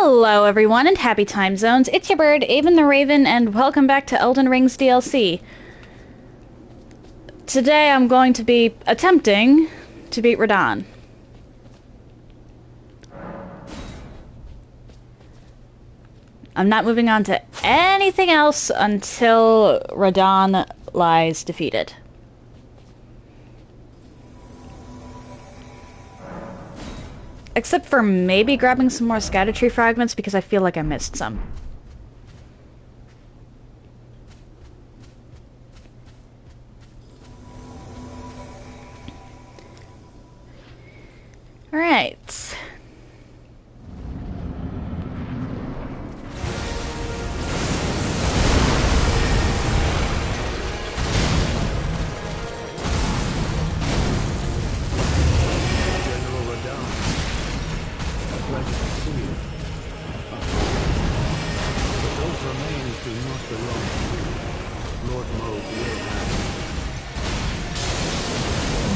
Hello everyone and happy time zones. It's your bird, Aevin the Raven, and welcome back to Elden Ring's DLC. Today I'm going to be attempting to beat Radahn. I'm not moving on to anything else until Radahn lies defeated. Except for maybe grabbing some more scatter tree fragments because I feel like I missed some. Alright.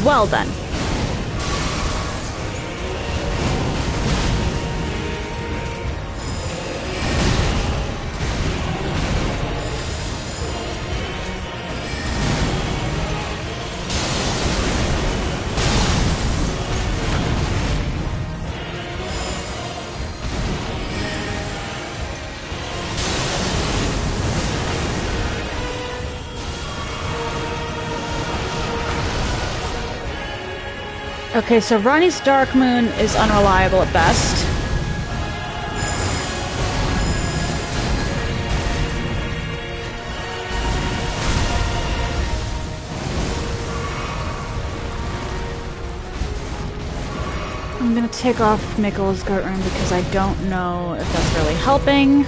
Well done. Okay, so Ronnie's Dark Moon is unreliable at best. I'm gonna take off Mikkel's Goat Room because I don't know if that's really helping.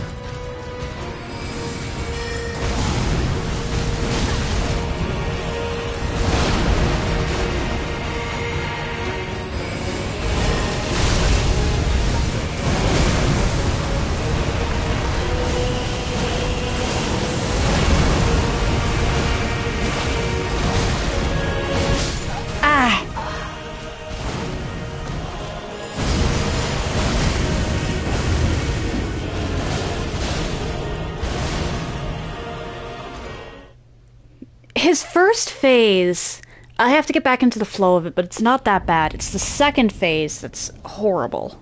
His first phase, I have to get back into the flow of it, but it's not that bad. It's the second phase that's horrible.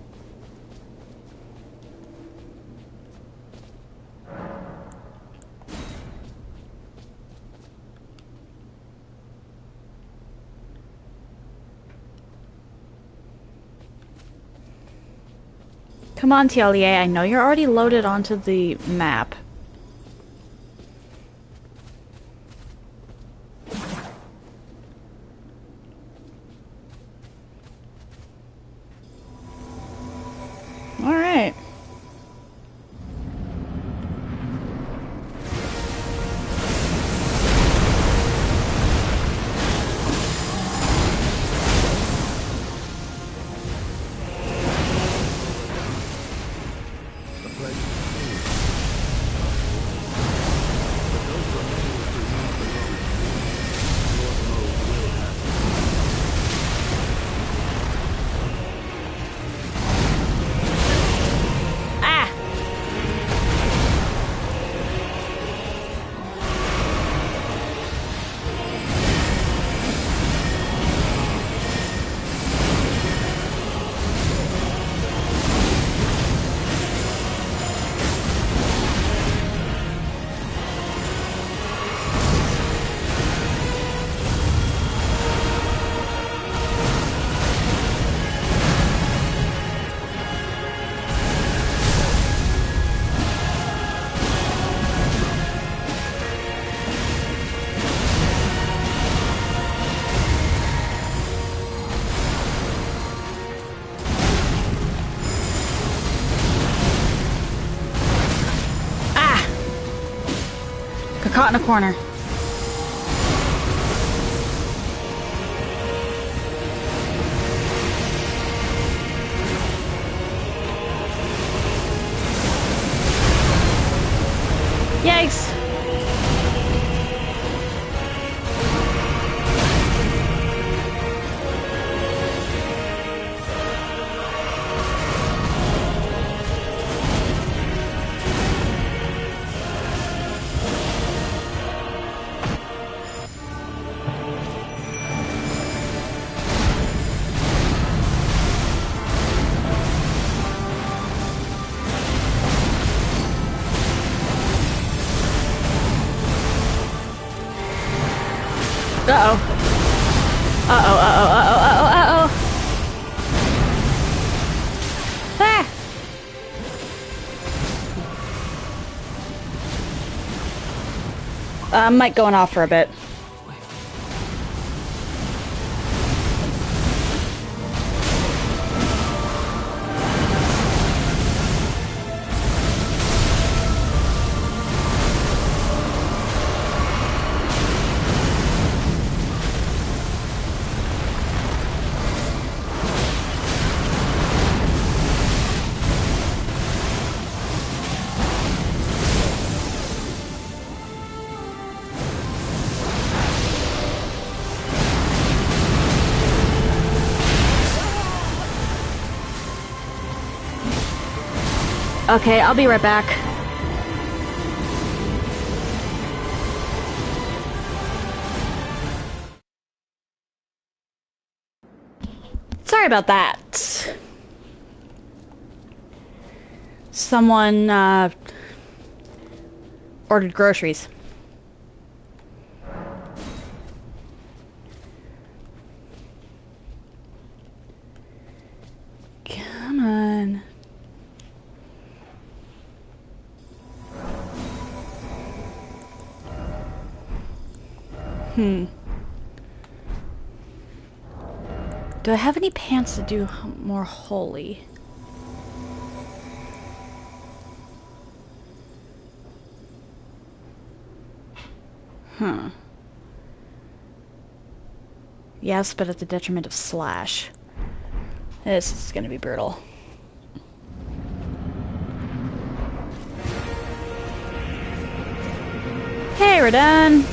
Come on, TLEA, I know you're already loaded onto the map. Alright. Caught in a corner. Yikes! Uh-oh. Uh-oh, uh-oh, uh-oh, uh-oh, uh-oh. Ah! Mic going off for a bit. Okay, I'll be right back. Sorry about that. Someone, ordered groceries. Come on. Do I have any pants to do more holy? Yes, but at the detriment of Slash. This is gonna be brutal. Hey, Radahn!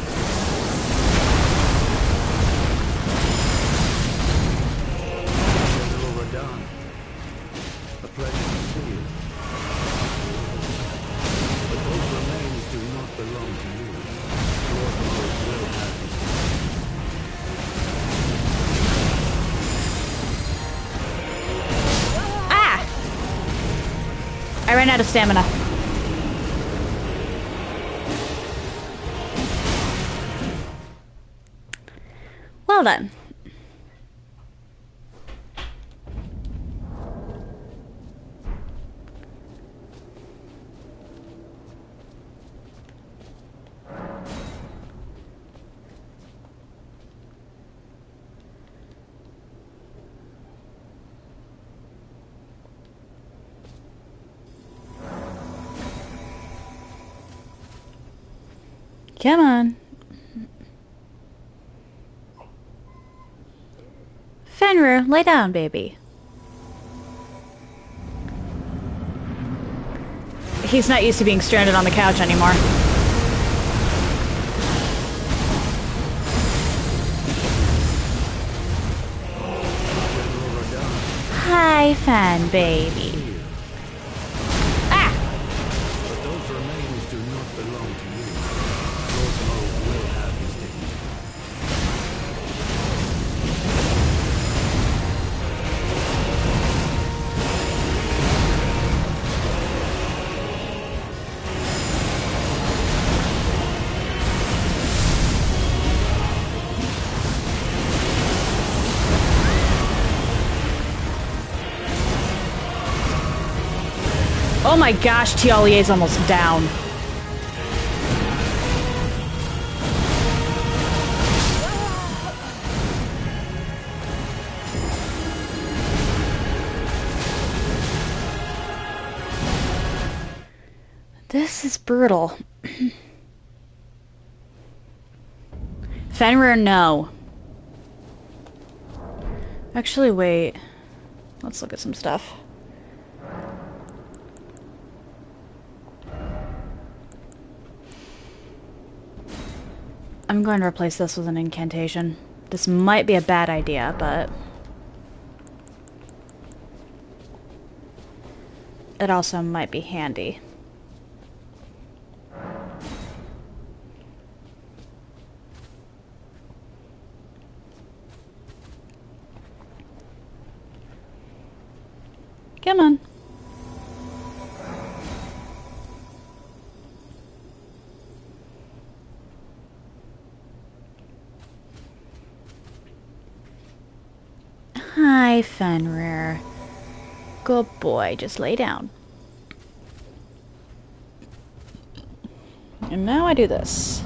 Radahn. A pleasure to see you. But those remains do not belong to you. Lord Lord will have you. Ah! I ran out of stamina. Well done. Come on. Fenrir, lay down, baby. He's not used to being stranded on the couch anymore. Hi, fan baby. Ah! But those remains do not belong to you. Lord Lord will have his dignity. Oh my gosh, Tialie's almost down. This is brutal. Fenrir, no. Actually, wait. Let's look at some stuff. I'm going to replace this with an incantation. This might be a bad idea, but it also might be handy. Come on. Hi, Fenrir. Good boy, just lay down. And now I do this.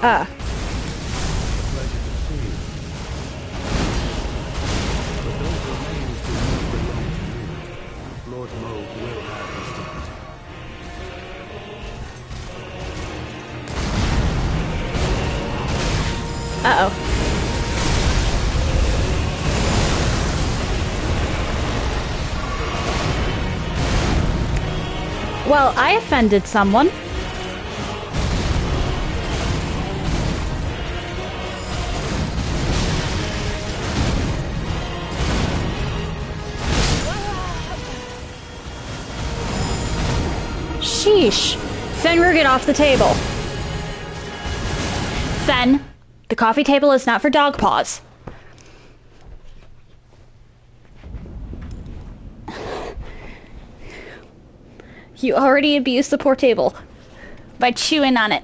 Ah. Pleasure to see you. But those remains do not belong to you. Lord Mo will have his dignity. Uh-oh. Well, I offended someone. Sheesh. Fenrir, get off the table. Fen, the coffee table is not for dog paws. You already abused the poor table by chewing on it.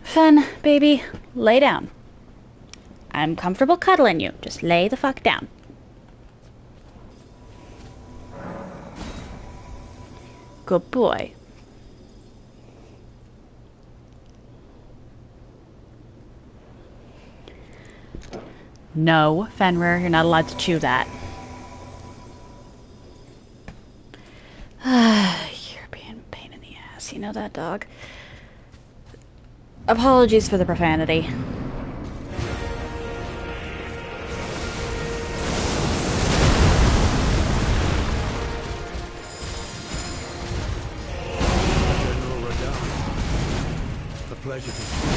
Fen, baby, lay down. I'm comfortable cuddling you. Just lay the fuck down. Good boy. No, Fenrir, you're not allowed to chew that. You're being a pain in the ass. You know that, dog? Apologies for the profanity. General Radahn, a pleasure to see you.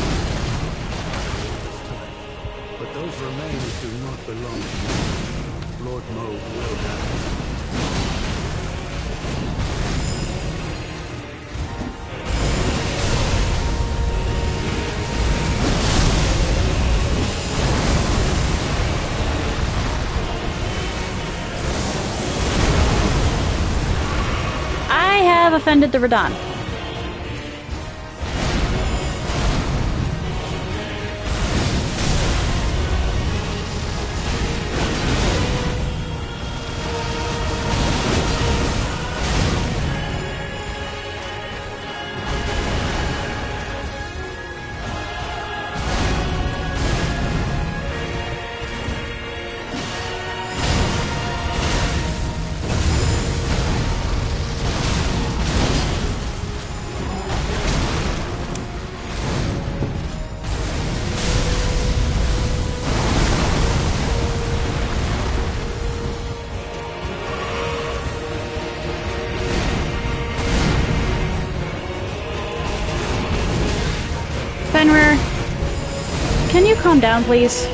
But those remains do not belong to you. Lord Mo will have his dignity. I have offended the Radahn. Fenrir, can you calm down, please?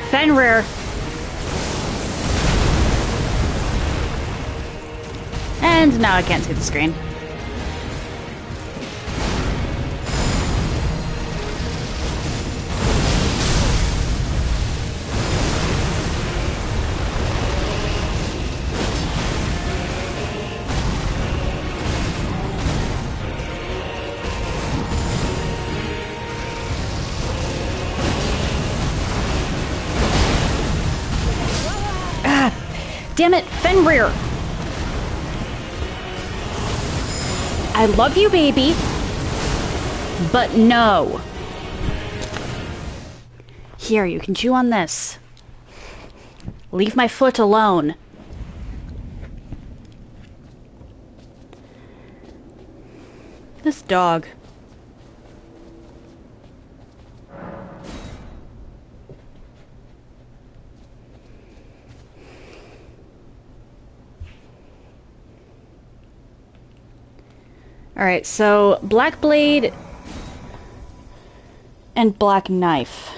Fenrir. And now I can't see the screen. Damn it, Fenrir! I love you, baby, but no. Here, you can chew on this. Leave my foot alone. This dog. Alright, so Black Blade and Black Knife.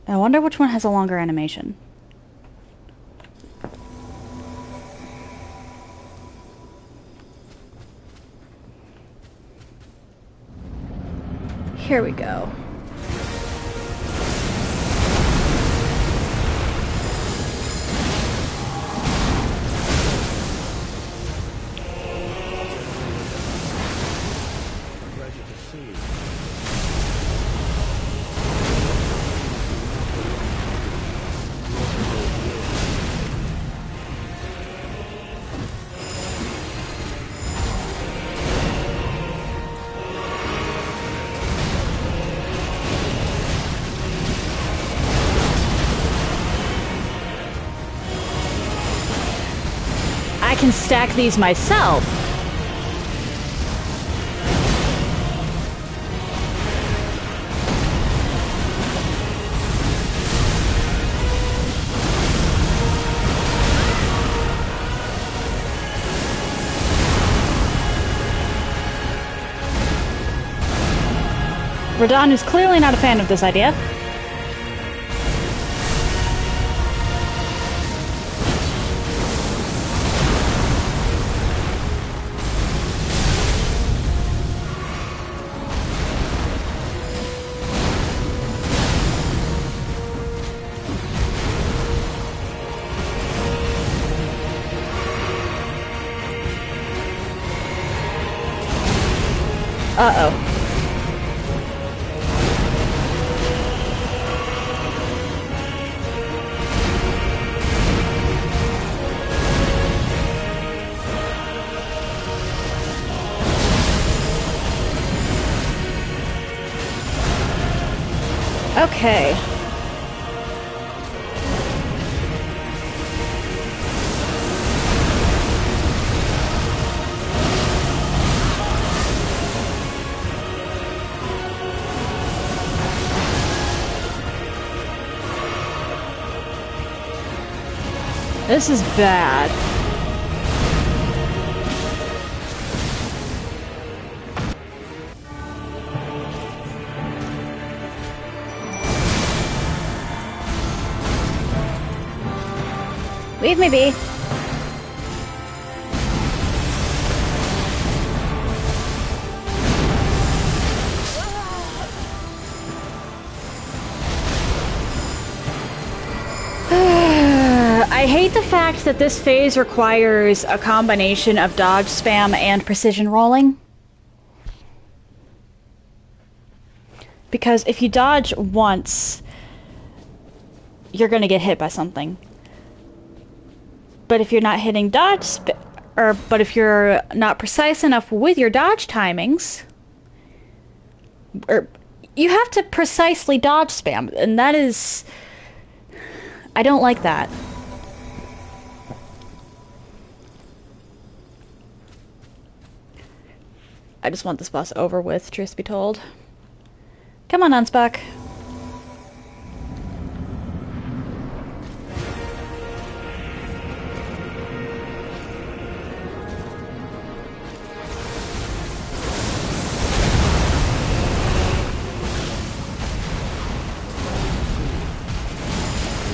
I wonder which one has a longer animation. Here we go. Pleasure to see you. I can stack these myself. Radahn is clearly not a fan of this idea. Uh-oh. Okay. This is bad. Leave me be. I hate the fact that this phase requires a combination of dodge spam and precision rolling. Because if you dodge once, you're gonna get hit by something. But if you're not hitting dodge, but if you're not precise enough with your dodge timings, or you have to precisely dodge spam, and that is, I don't like that. I just want this boss over with, truth be told. Come on, Unspuck.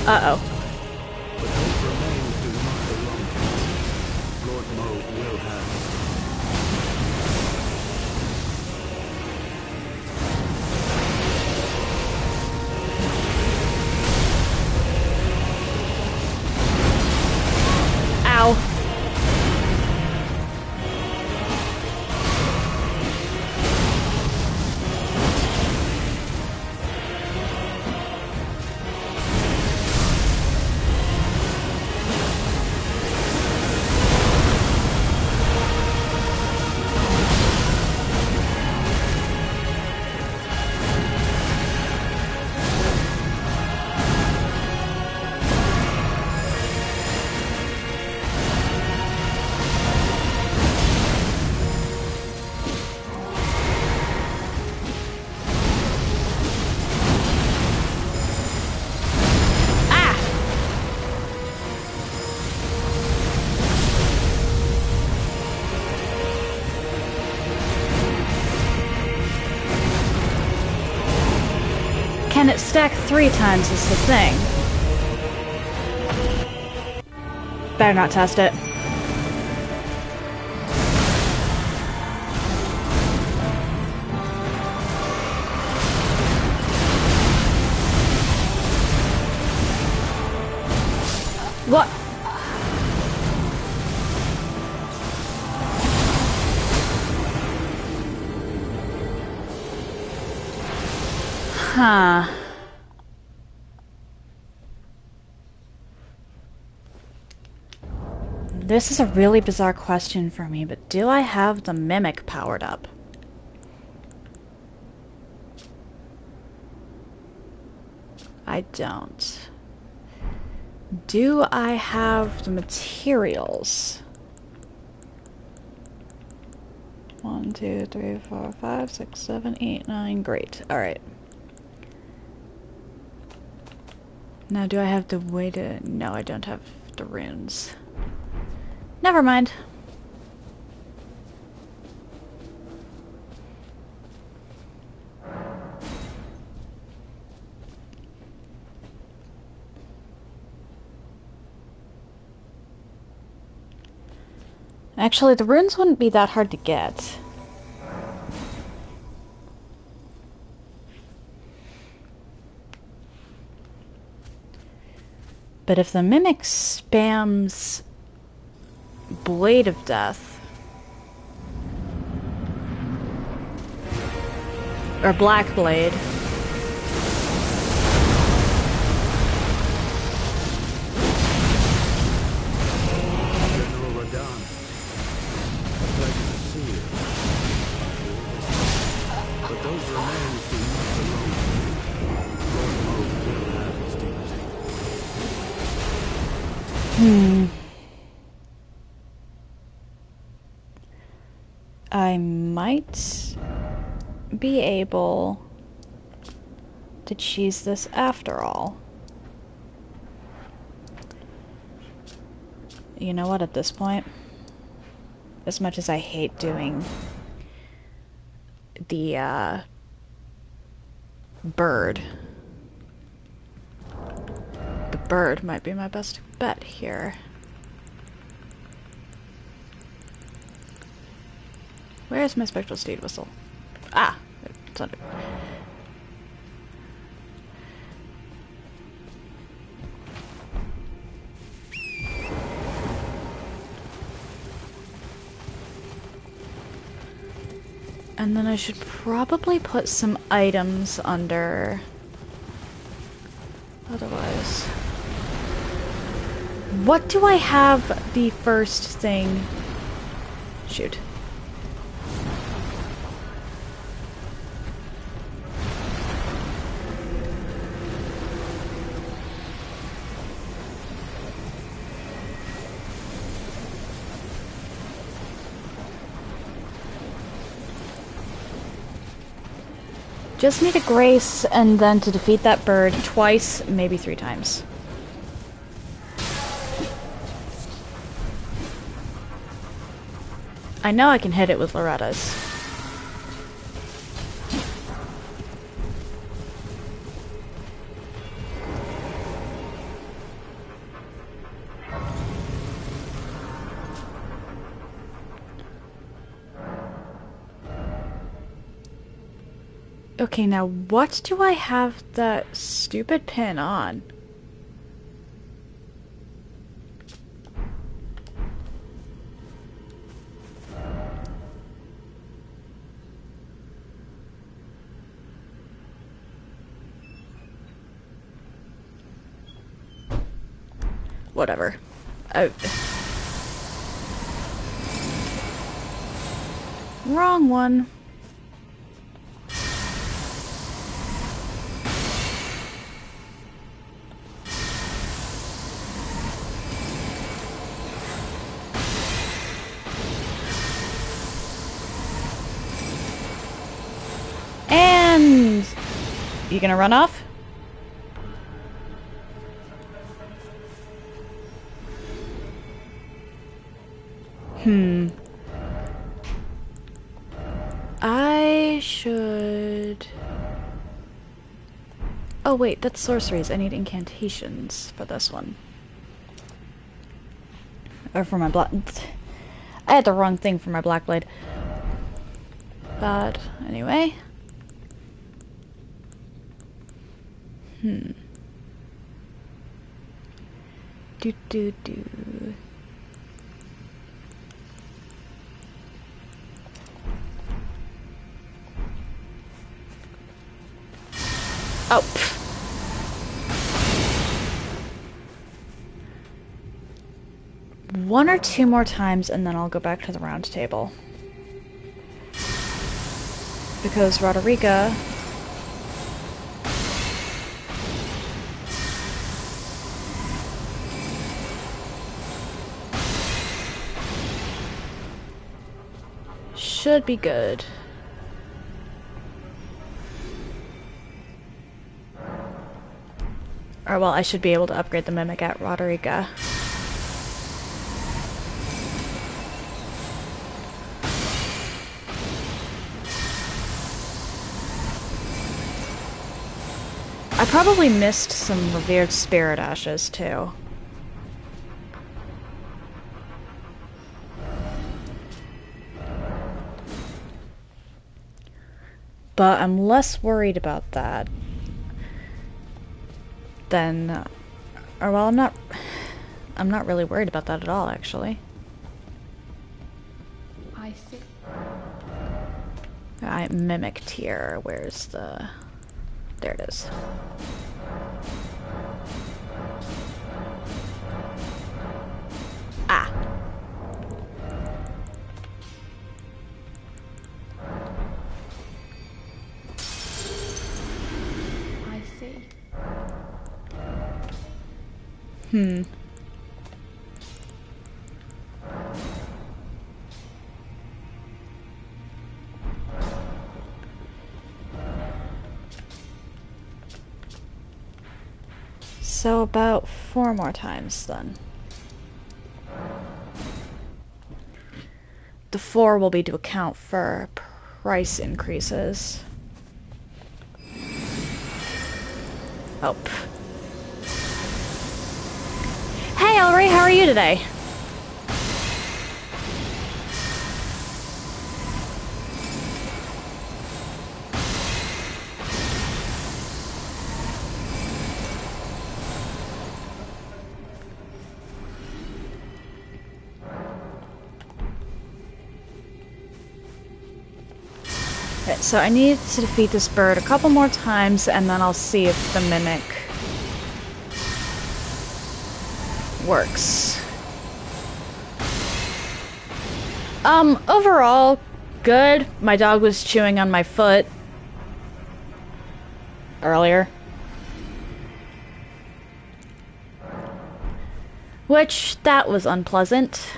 Uh-oh. But those remains do not belong to me. Lord Mo will have them. Ow. can it stack 3 times is the thing. Better not test it. What? Huh. This is a really bizarre question for me, but do I have the mimic powered up? I don't. Do I have the materials? 1, 2, 3, 4, 5, 6, 7, 8, 9. Great. Alright. Now, do I have the way to... No, I don't have the runes. Never mind. Actually, the runes wouldn't be that hard to get. But if the mimic spams Blade of Death or Black Blade, General Radahn, a pleasure to see you. But those remains do not belong to you. Lord Mo will have his dignity. I might be able to cheese this after all. You know what, at this point, as much as I hate doing the bird, the bird might be my best bet here. Where's my spectral steed whistle? Ah, it's under. And then I should probably put some items under. Otherwise. What do I have the first thing? Shoot. Just need a grace, and then to defeat that bird twice, maybe 3 times. I know I can hit it with Loretta's. Okay, now what do I have that stupid pin on? Whatever. Wrong one. And you gonna run off? I should Oh wait, that's sorceries. I need incantations for this one. Or for my black... I had the wrong thing for my black blade. But, anyway. Do. Oh, pff. One or two more times and then I'll go back to the round table. Because Roderica... should be good. Or, well, I should be able to upgrade the Mimic at Roderica. I probably missed some Revered Spirit Ashes, too. But I'm less worried about that than... or, well, I'm not really worried about that at all, actually. I see. I Mimic tier. Where's the... there it is. Ah. I see. So about 4 more times then. The 4 will be to account for price increases. Oh. Hey Ellery, how are you today? So I need to defeat this bird a couple more times, and then I'll see if the Mimic works. Overall, good. My dog was chewing on my foot earlier. Which, that was unpleasant.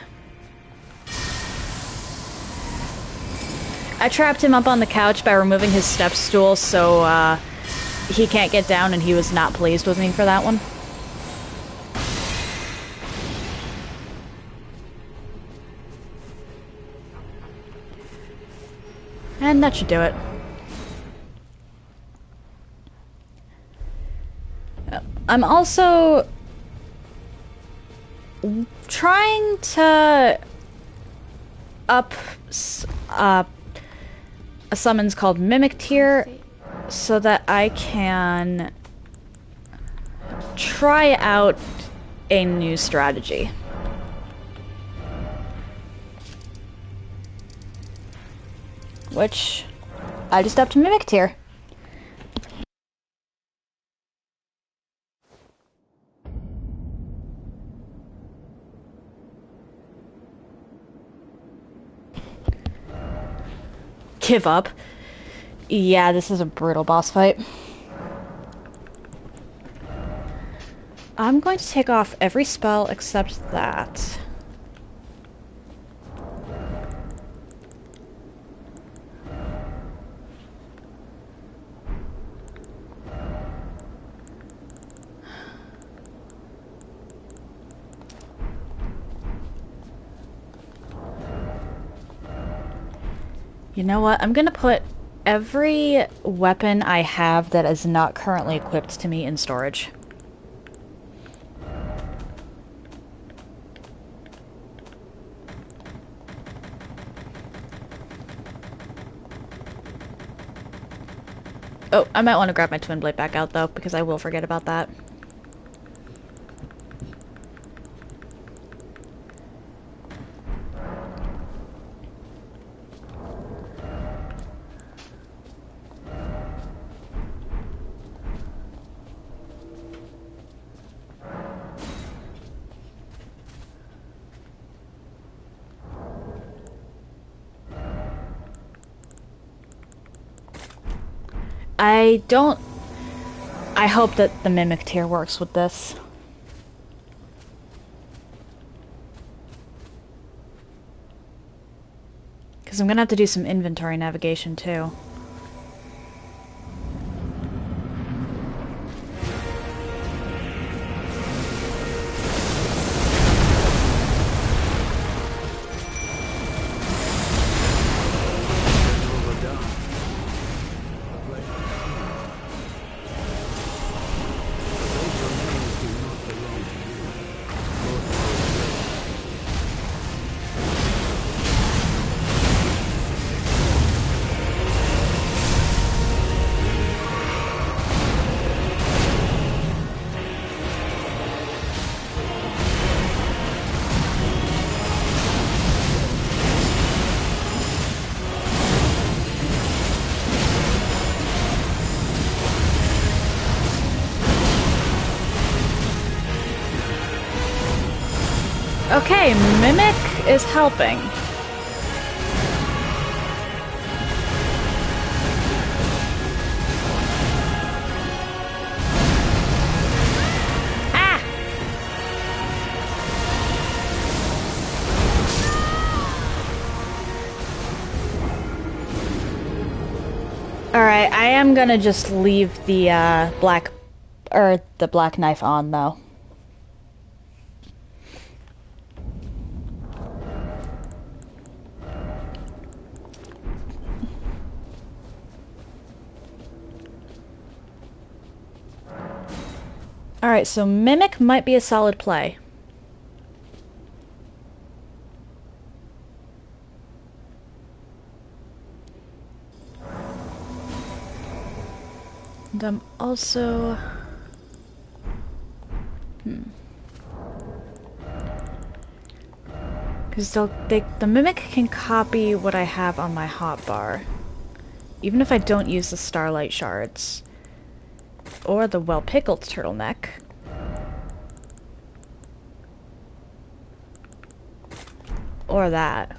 I trapped him up on the couch by removing his step stool, so he can't get down, and he was not pleased with me for that one. And that should do it. I'm also trying to up a summons called Mimic Tier so that I can try out a new strategy. Which I just upped to Mimic Tier. Give up. Yeah, this is a brutal boss fight. I'm going to take off every spell except that. You know what? I'm gonna put every weapon I have that is not currently equipped to me in storage. Oh, I might want to grab my twin blade back out though, because I will forget about that. I hope that the mimic tier works with this. Because I'm gonna have to do some inventory navigation too. Okay, Mimic is helping. Ah! Alright, I am gonna just leave the black knife on though. Alright, so Mimic might be a solid play. And I'm also... Because the Mimic can copy what I have on my hotbar. Even if I don't use the Starlight Shards. Or the well-pickled turtleneck. Or that.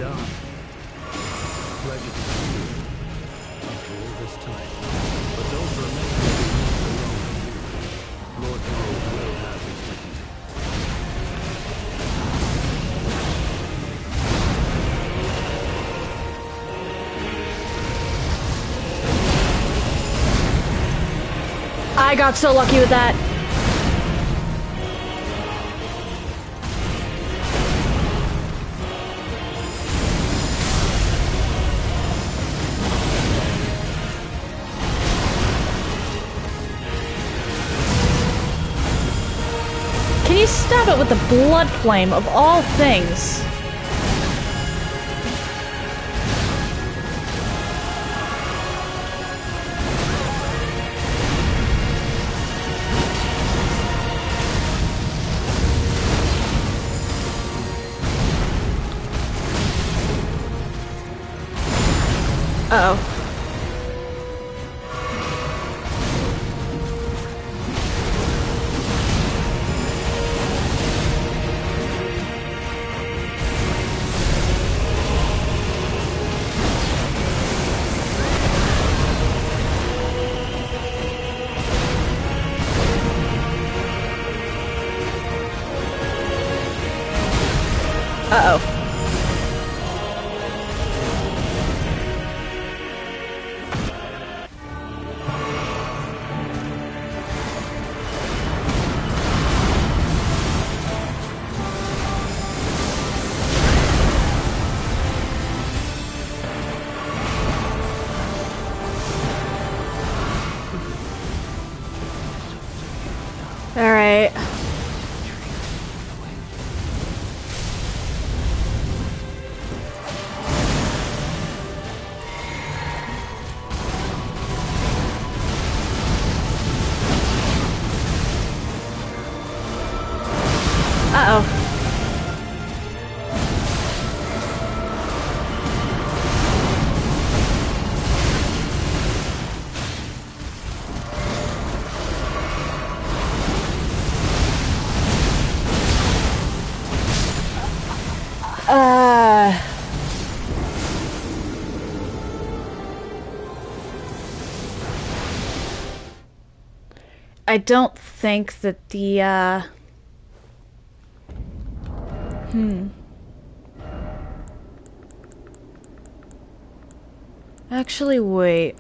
Radahn. Pleasure to see you. After all this time. But those remain will be left alone with you. Lord Mo will have his dignity. I got so lucky with that. Can you stop it with the blood flame of all things? Uh-oh. Uh-oh. Alright. Uh-oh. I don't think that the, Actually, wait.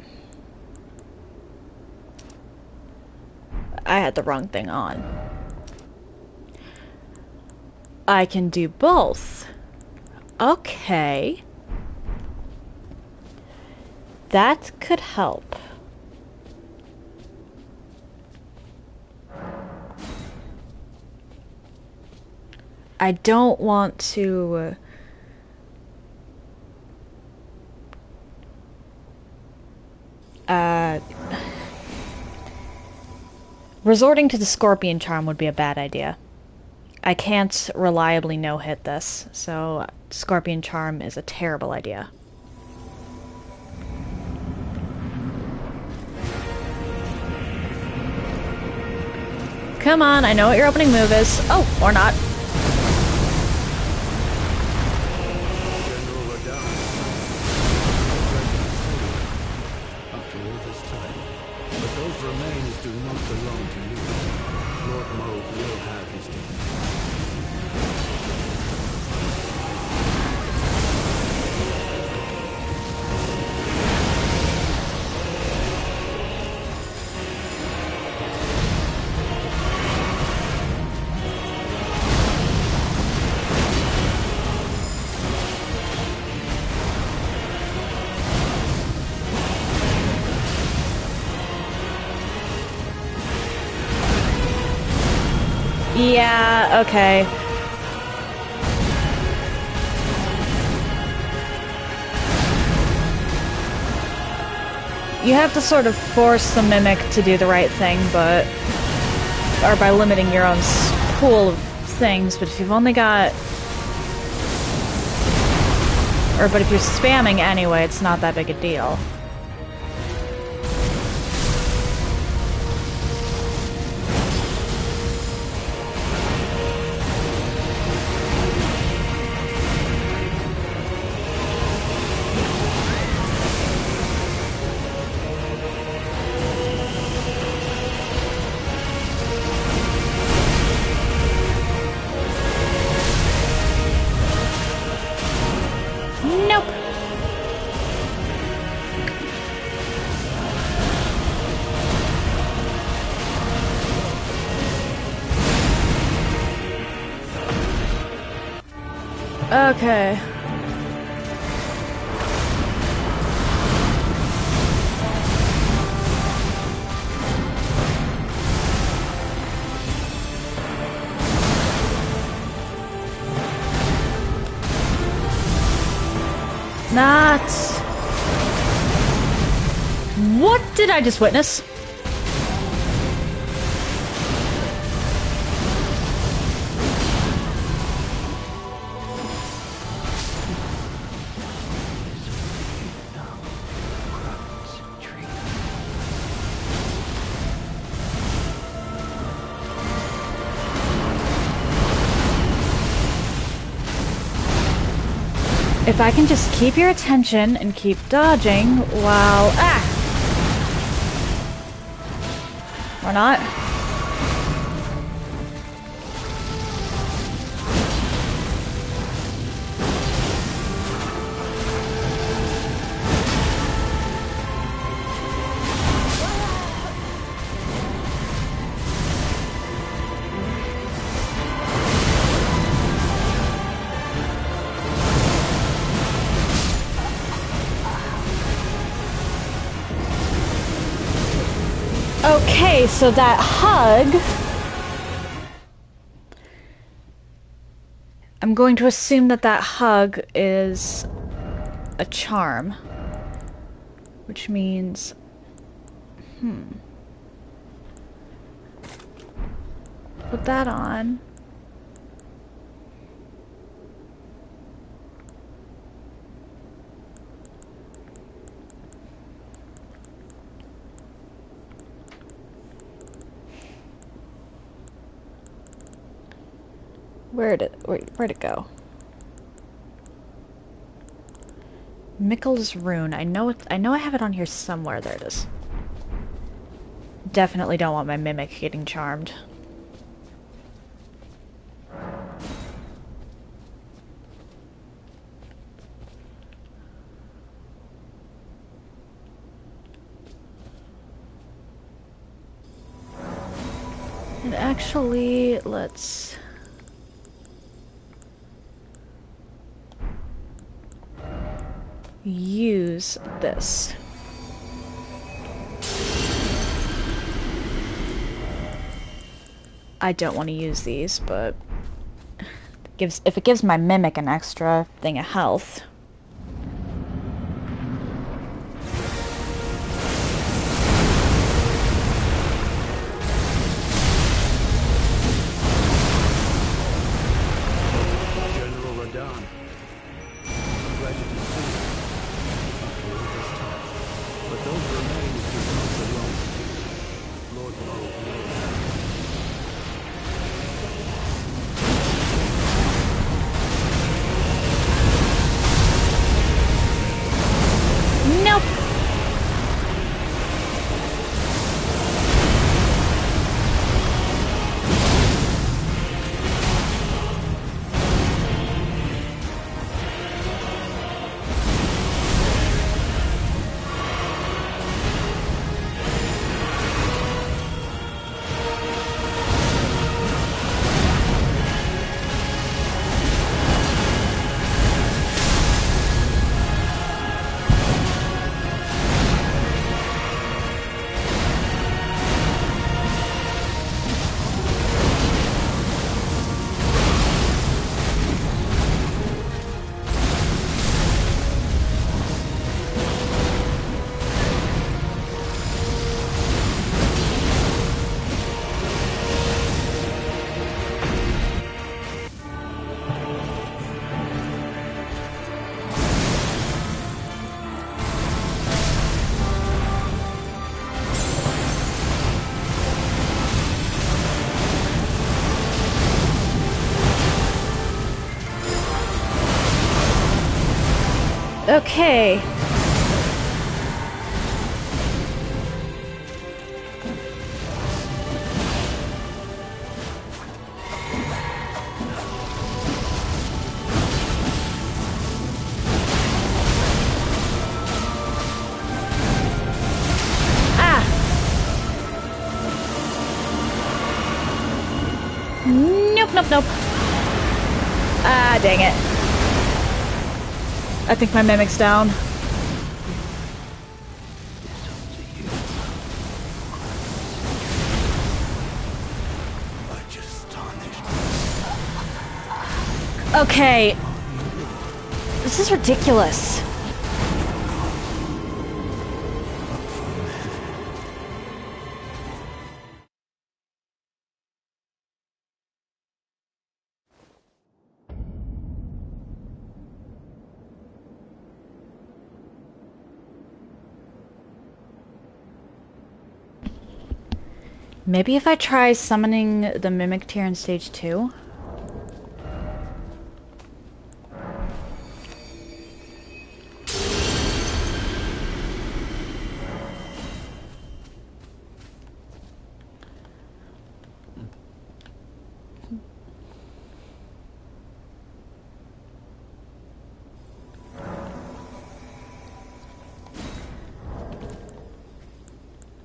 I had the wrong thing on. I can do both. Okay. That could help. I don't want to... resorting to the Scorpion Charm would be a bad idea. I can't reliably no-hit this, so Scorpion Charm is a terrible idea. Come on, I know what your opening move is. Oh, or not. General Radahn. After all this time. But those remains do not belong to you. Lord Moog will have his day. Yeah, okay. You have to sort of force the Mimic to do the right thing, but... or by limiting your own pool of things, but if you've only got... but if you're spamming anyway, it's not that big a deal. Nope. Okay. Not... What did I just witness? If I can just keep your attention and keep dodging while... Ah! Or not. Okay, so that hug I'm going to assume that that hug is a charm. Which means... Put that on. Where'd it go? Mikkel's rune. I know I have it on here somewhere. There it is. Definitely don't want my mimic getting charmed. And actually, let's... use this. I don't want to use these, but if it gives my mimic an extra thing of health. General Radahn. Glad you can see me. After all this time. But those remain if you come alone. Lord Below will have you. Nope. Okay. Ah. Nope, nope, nope. Ah, dang it. I think my mimic's down. Okay. This is ridiculous. Maybe if I try summoning the Mimic tier in stage 2?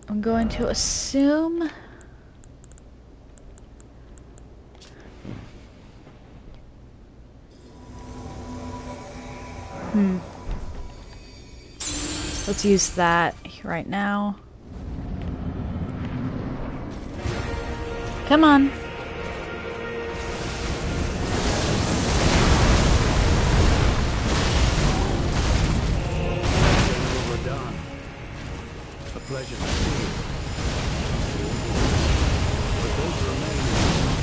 I'm going to assume... Let's use that right now. Come on. pleasure to see you. But those remaining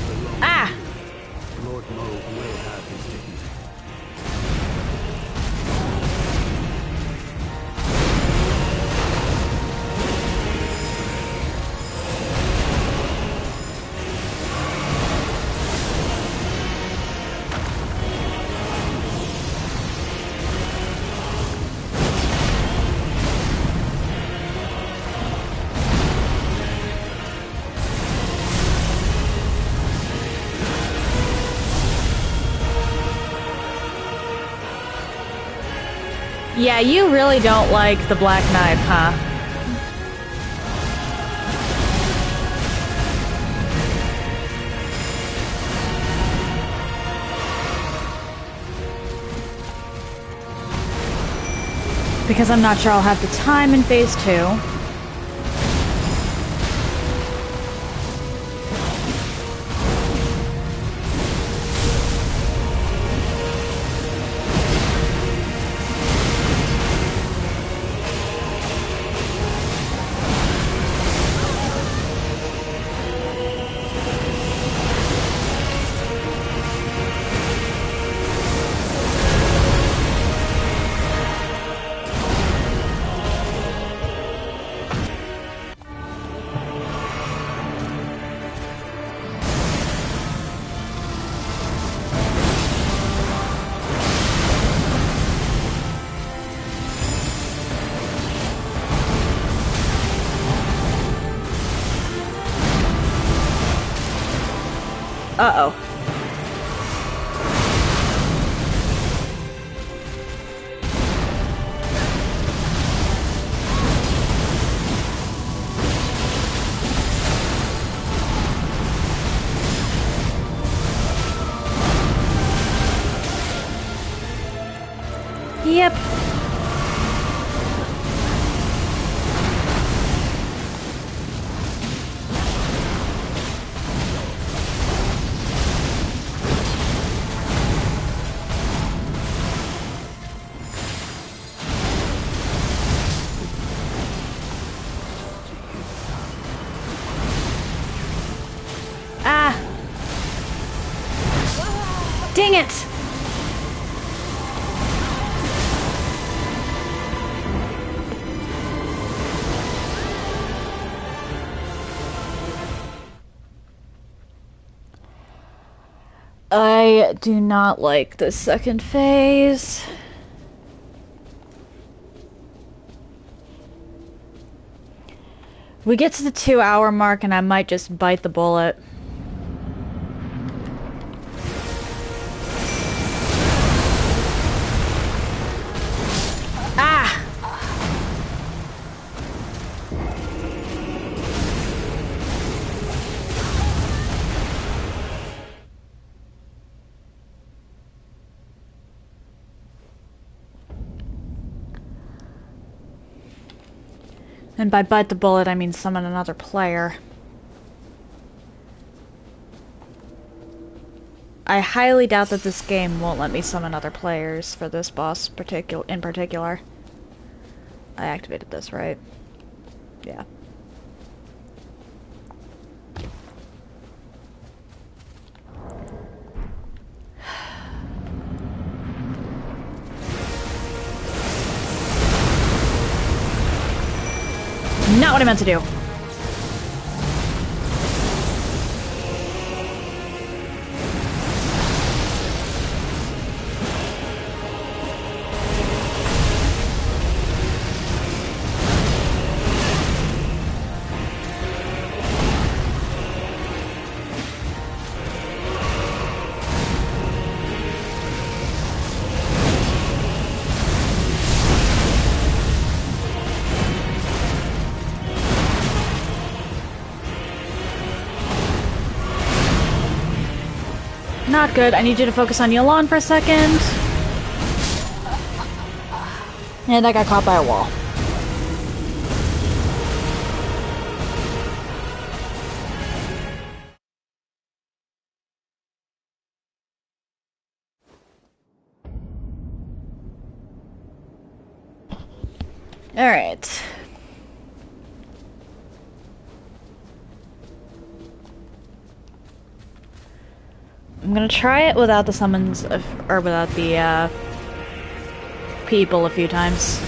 belong Ah! to you. Lord Mo will have his dignity. Yeah, you really don't like the Black Knife, huh? Because I'm not sure I'll have the time in phase 2. Uh-oh. Yep. Ah! Dang it! I do not like the second phase. We get to the 2-hour mark and I might just bite the bullet. Ah! And by bite the bullet, I mean summon another player. I highly doubt that this game won't let me summon other players for this boss in particular. I activated this, right? Yeah. Not what I meant to do. Not good. I need you to focus on Yolan for a second. And I got caught by a wall. Alright. I'm gonna try it without the summons, or without the, people a few times.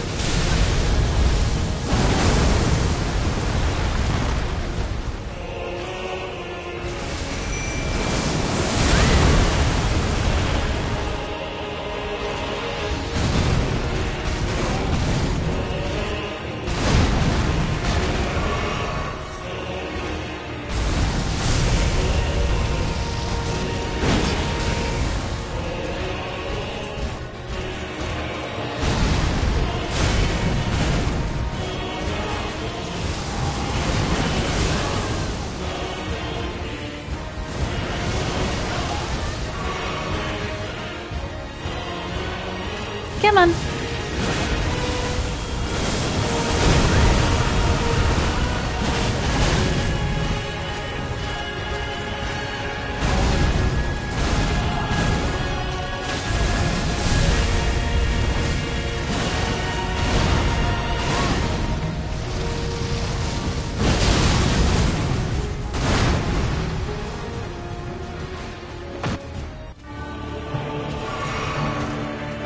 Come on.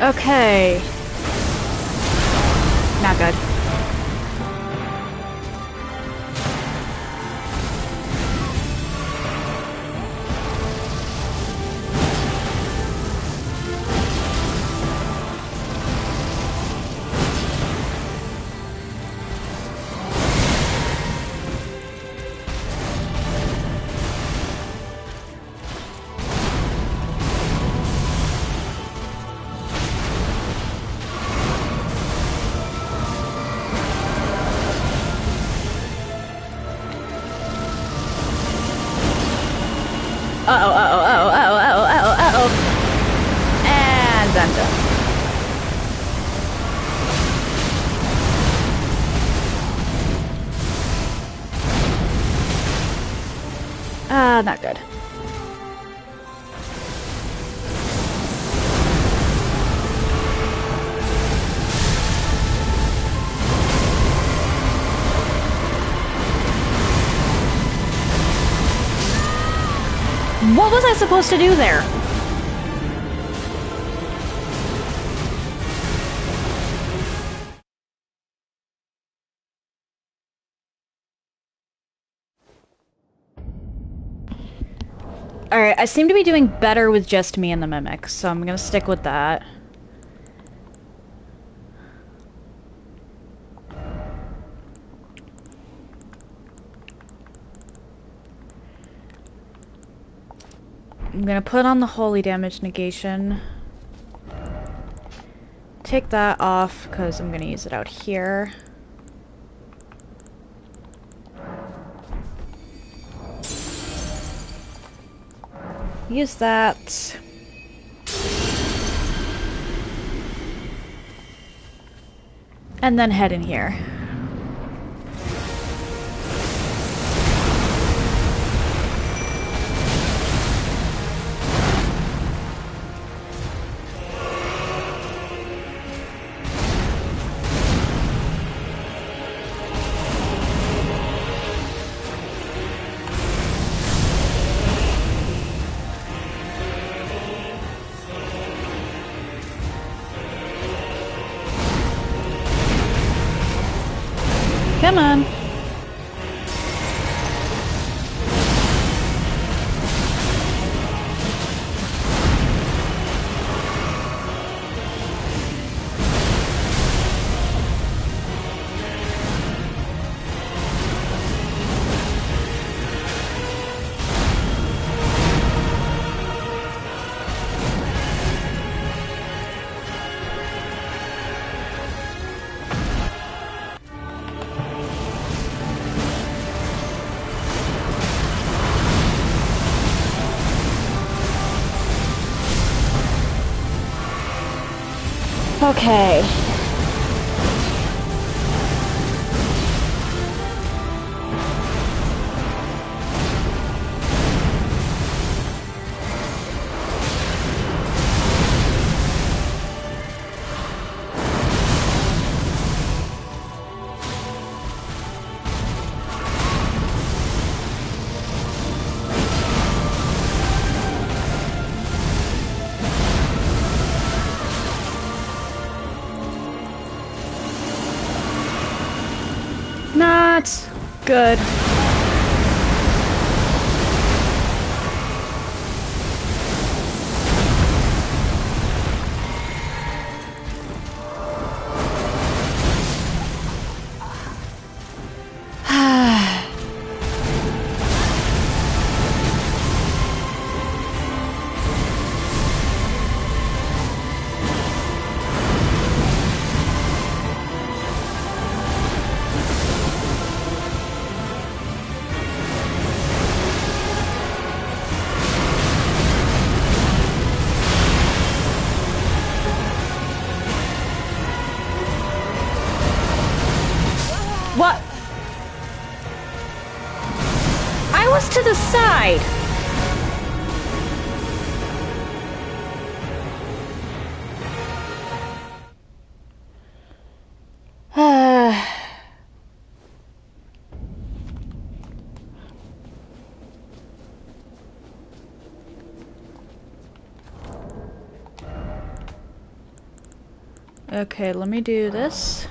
Okay. Not good. And I'm done. Not good. What was I supposed to do there? Alright, I seem to be doing better with just me and the Mimic, so I'm gonna stick with that. I'm gonna put on the holy damage negation. Take that off, because I'm gonna use it out here. Use that. And then head in here. Come on. Okay. Good. What? I was to the side. Okay, let me do this.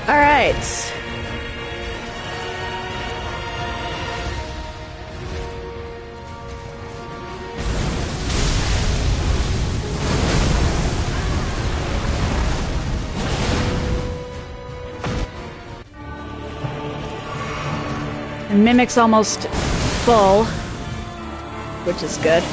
Alright. And Mimic's almost full, which is good.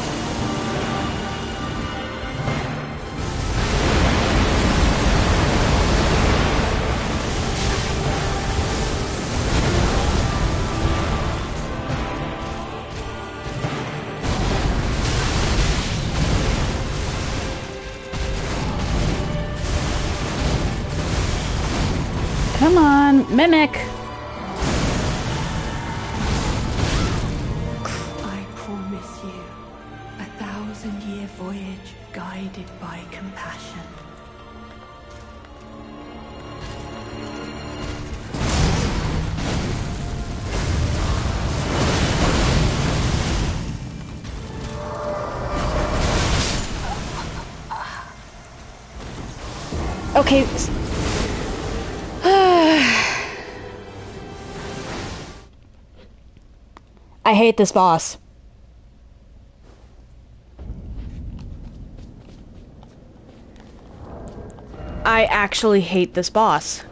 Come on, Mimic! I promise you, 1,000-year voyage guided by compassion. Okay. I hate this boss. I actually hate this boss.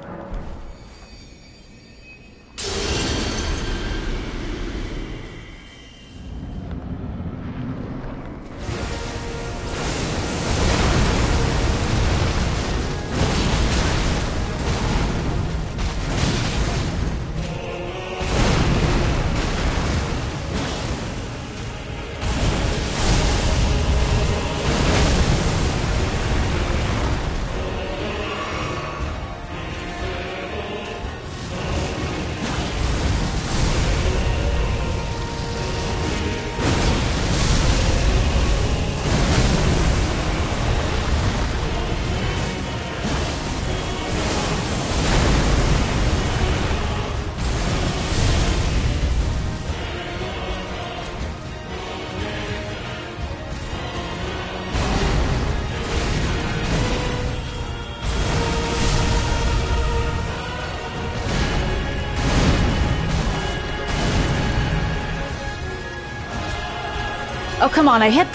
Oh, come on, I hit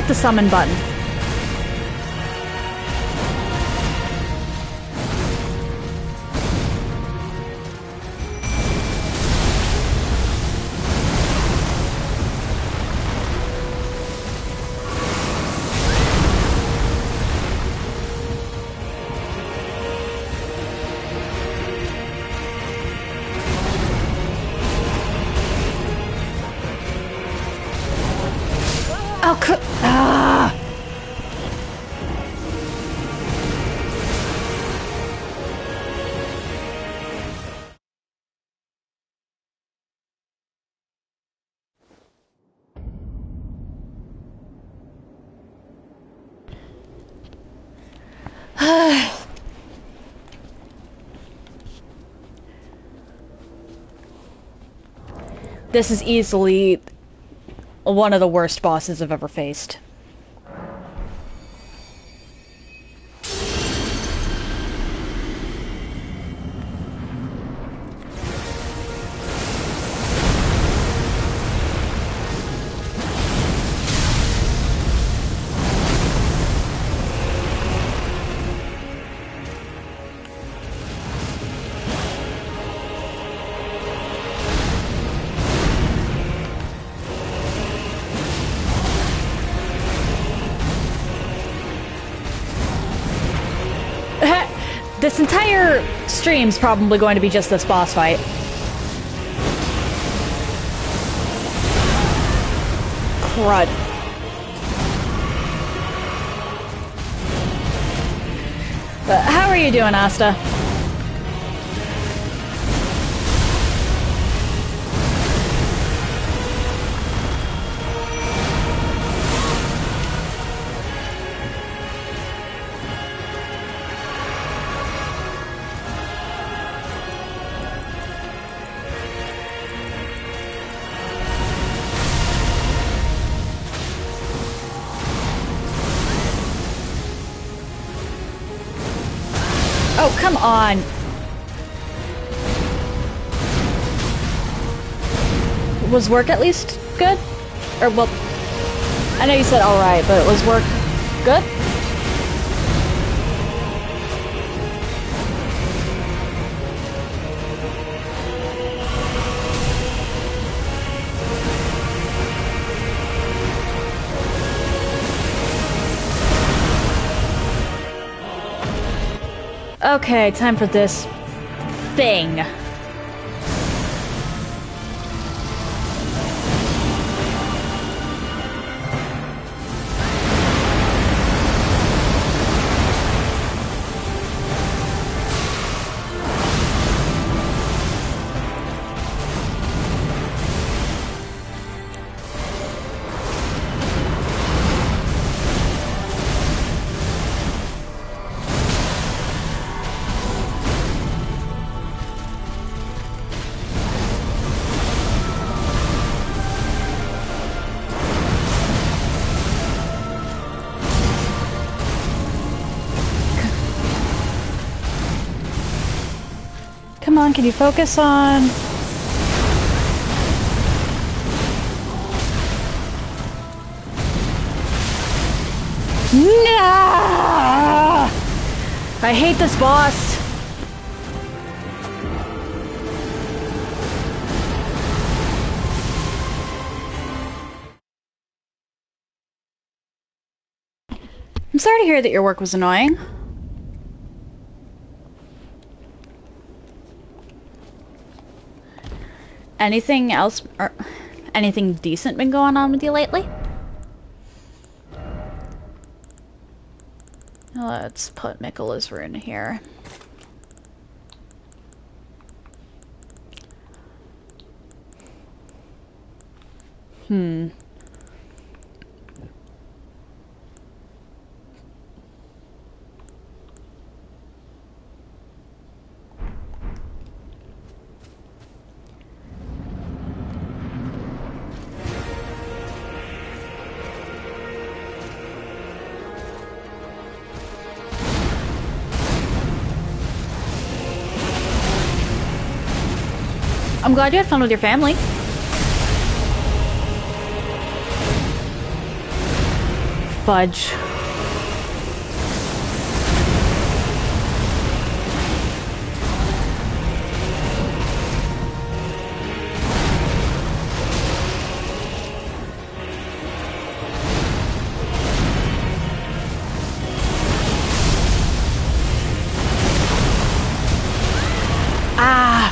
the summon button. This is easily one of the worst bosses I've ever faced. This entire stream's probably going to be just this boss fight. Crud. But how are you doing, Asta? Oh, come on! Was work at least good? Or, well, I know you said alright, but was work good? Okay, time for this thing. Come on, can you focus on... Nah! I hate this boss. I'm sorry to hear that your work was annoying. Anything else, or anything decent been going on with you lately? Let's put Miquella's rune here. I'm glad you had fun with your family. fudge. Ah!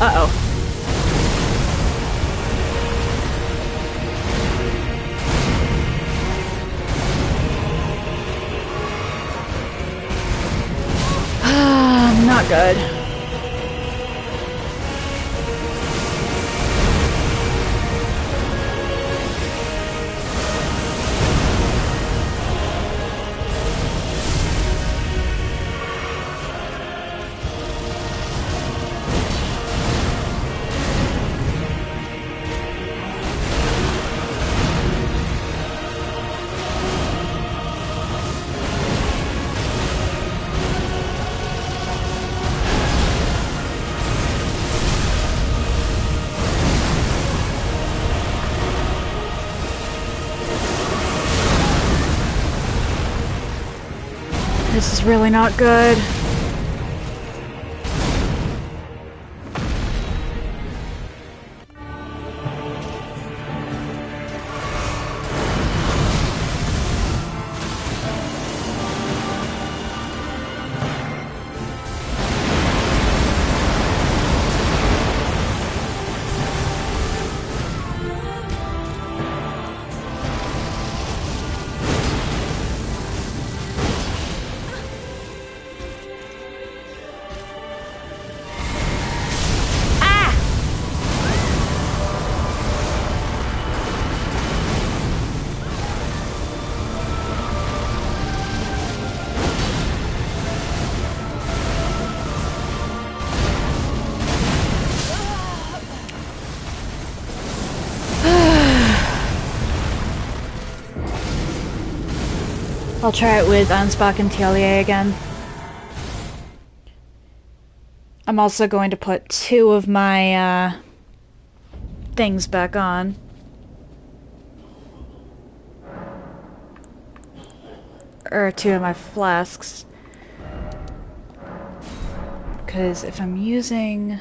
Uh-oh. Not good. This is really not good. I'll try it with Ansbach and Tellier again. I'm also going to put 2 of my things back on. Or 2 of my flasks. Because if I'm using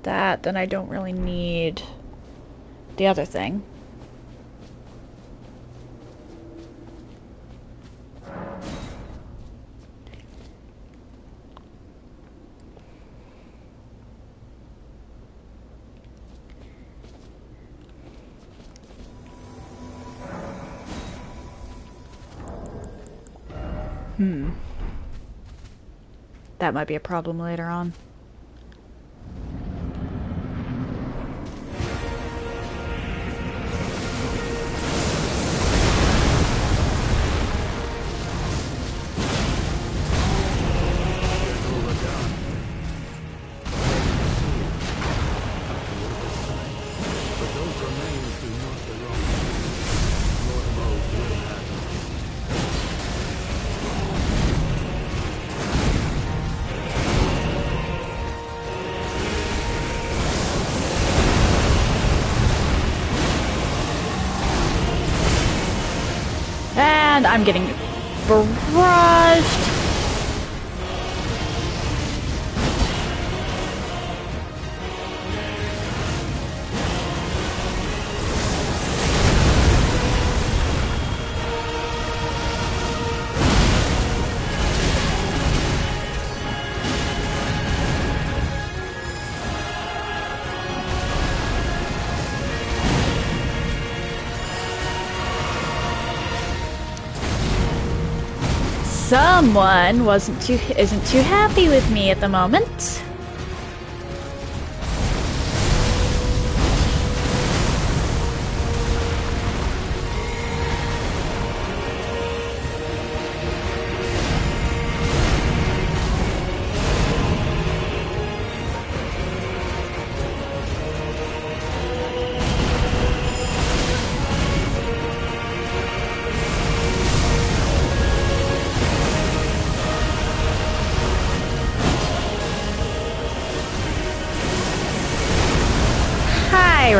that, then I don't really need the other thing. That might be a problem later on. And I'm getting barraged. Someone isn't too happy with me at the moment.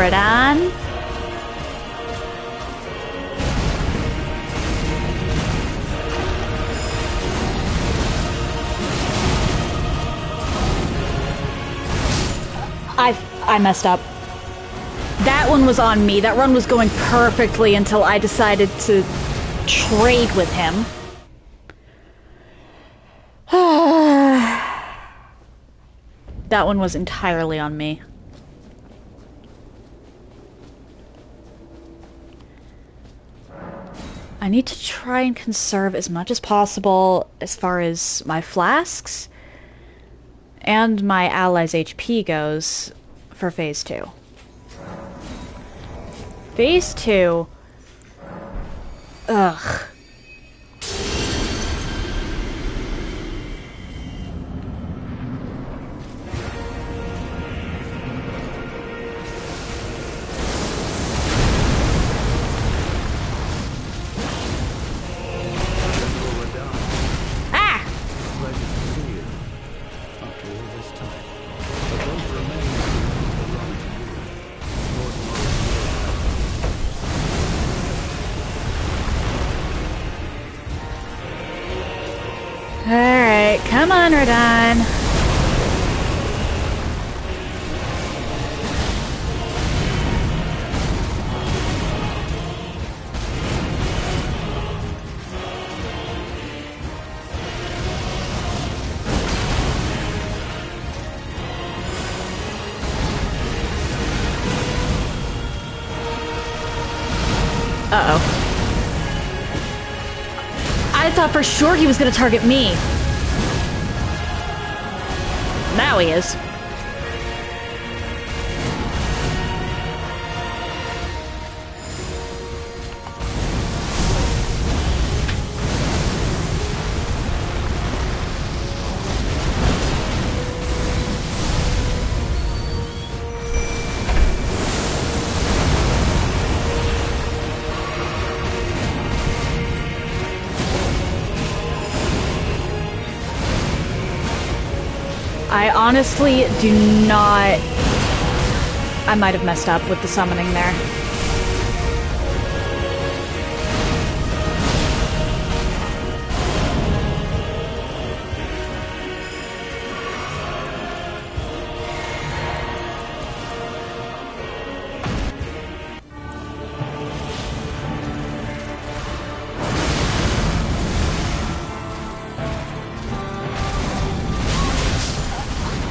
Radahn. I messed up. That one was on me. That run was going perfectly until I decided to trade with him. That one was entirely on me. I need to try and conserve as much as possible as far as my flasks and my allies' HP goes for Phase 2. Phase 2... Ugh. Alright, come on, Radahn. Uh-oh. I thought for sure he was gonna target me. Now he is. I honestly do not... I might have messed up with the summoning there.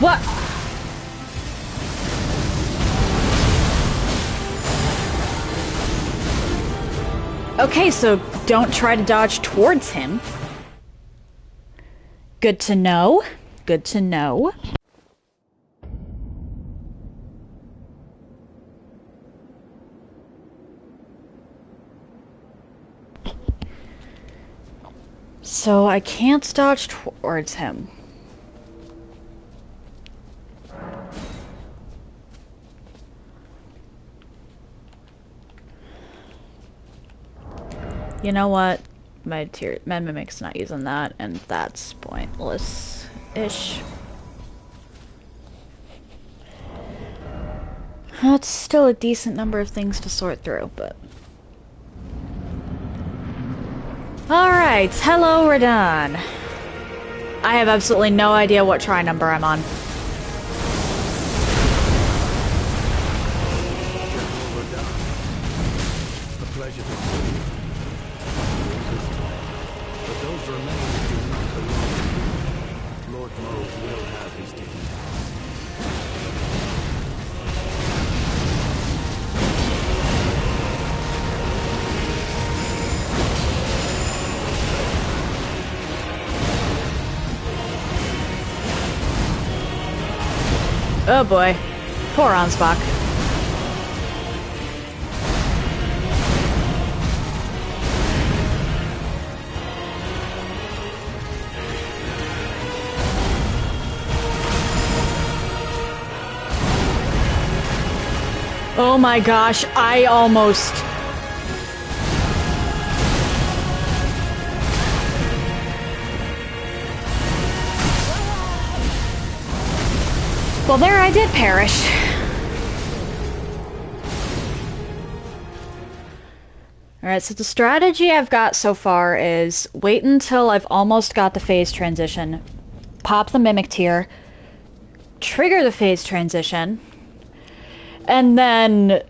What? Okay, so don't try to dodge towards him. Good to know. Good to know. So I can't dodge towards him. You know what? My mimic's not using that, and that's pointless-ish. That's still a decent number of things to sort through, but... Alright, hello Radahn. I have absolutely no idea what try number I'm on. Oh boy. Poor Ansbach. Oh my gosh, I almost... Well, there I did perish. Alright, so the strategy I've got so far is wait until I've almost got the phase transition, pop the Mimic Tear, trigger the phase transition, and then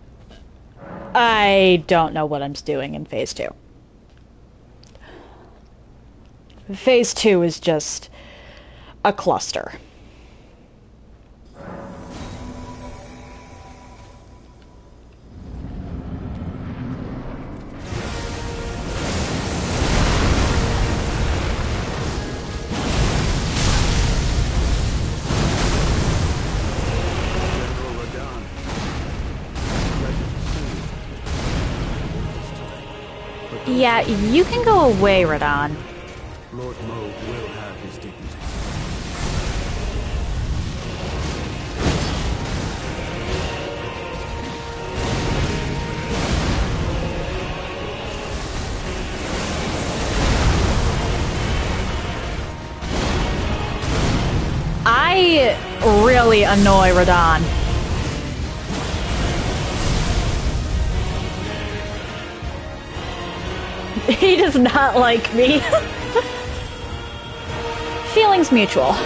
I don't know what I'm doing in phase 2. Phase 2 is just a cluster. General Radahn. Ready this time. But those Yeah, you can go away, Radahn. Lord Mo will have his dignity. I really annoy Radahn. He does not like me. Feelings mutual.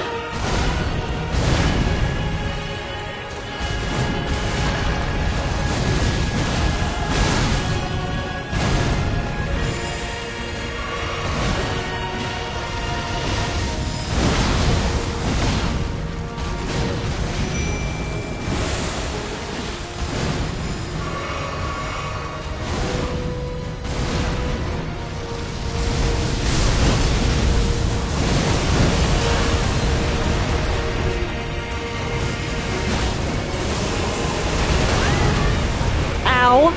Ow.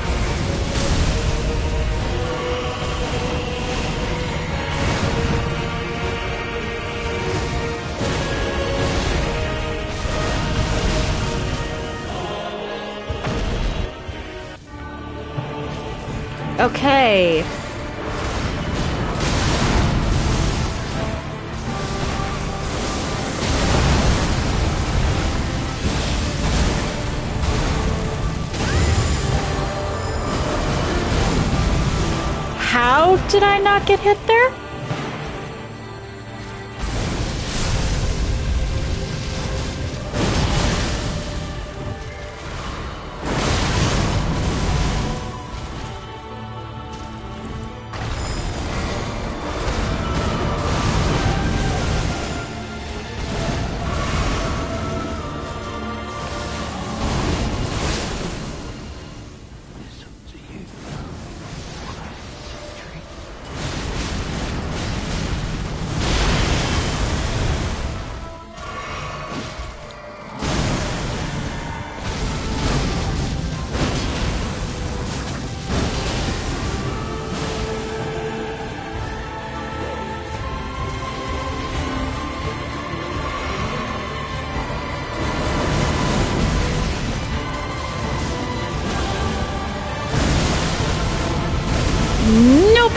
Okay. How did I not get hit there? It's up to you. Nope.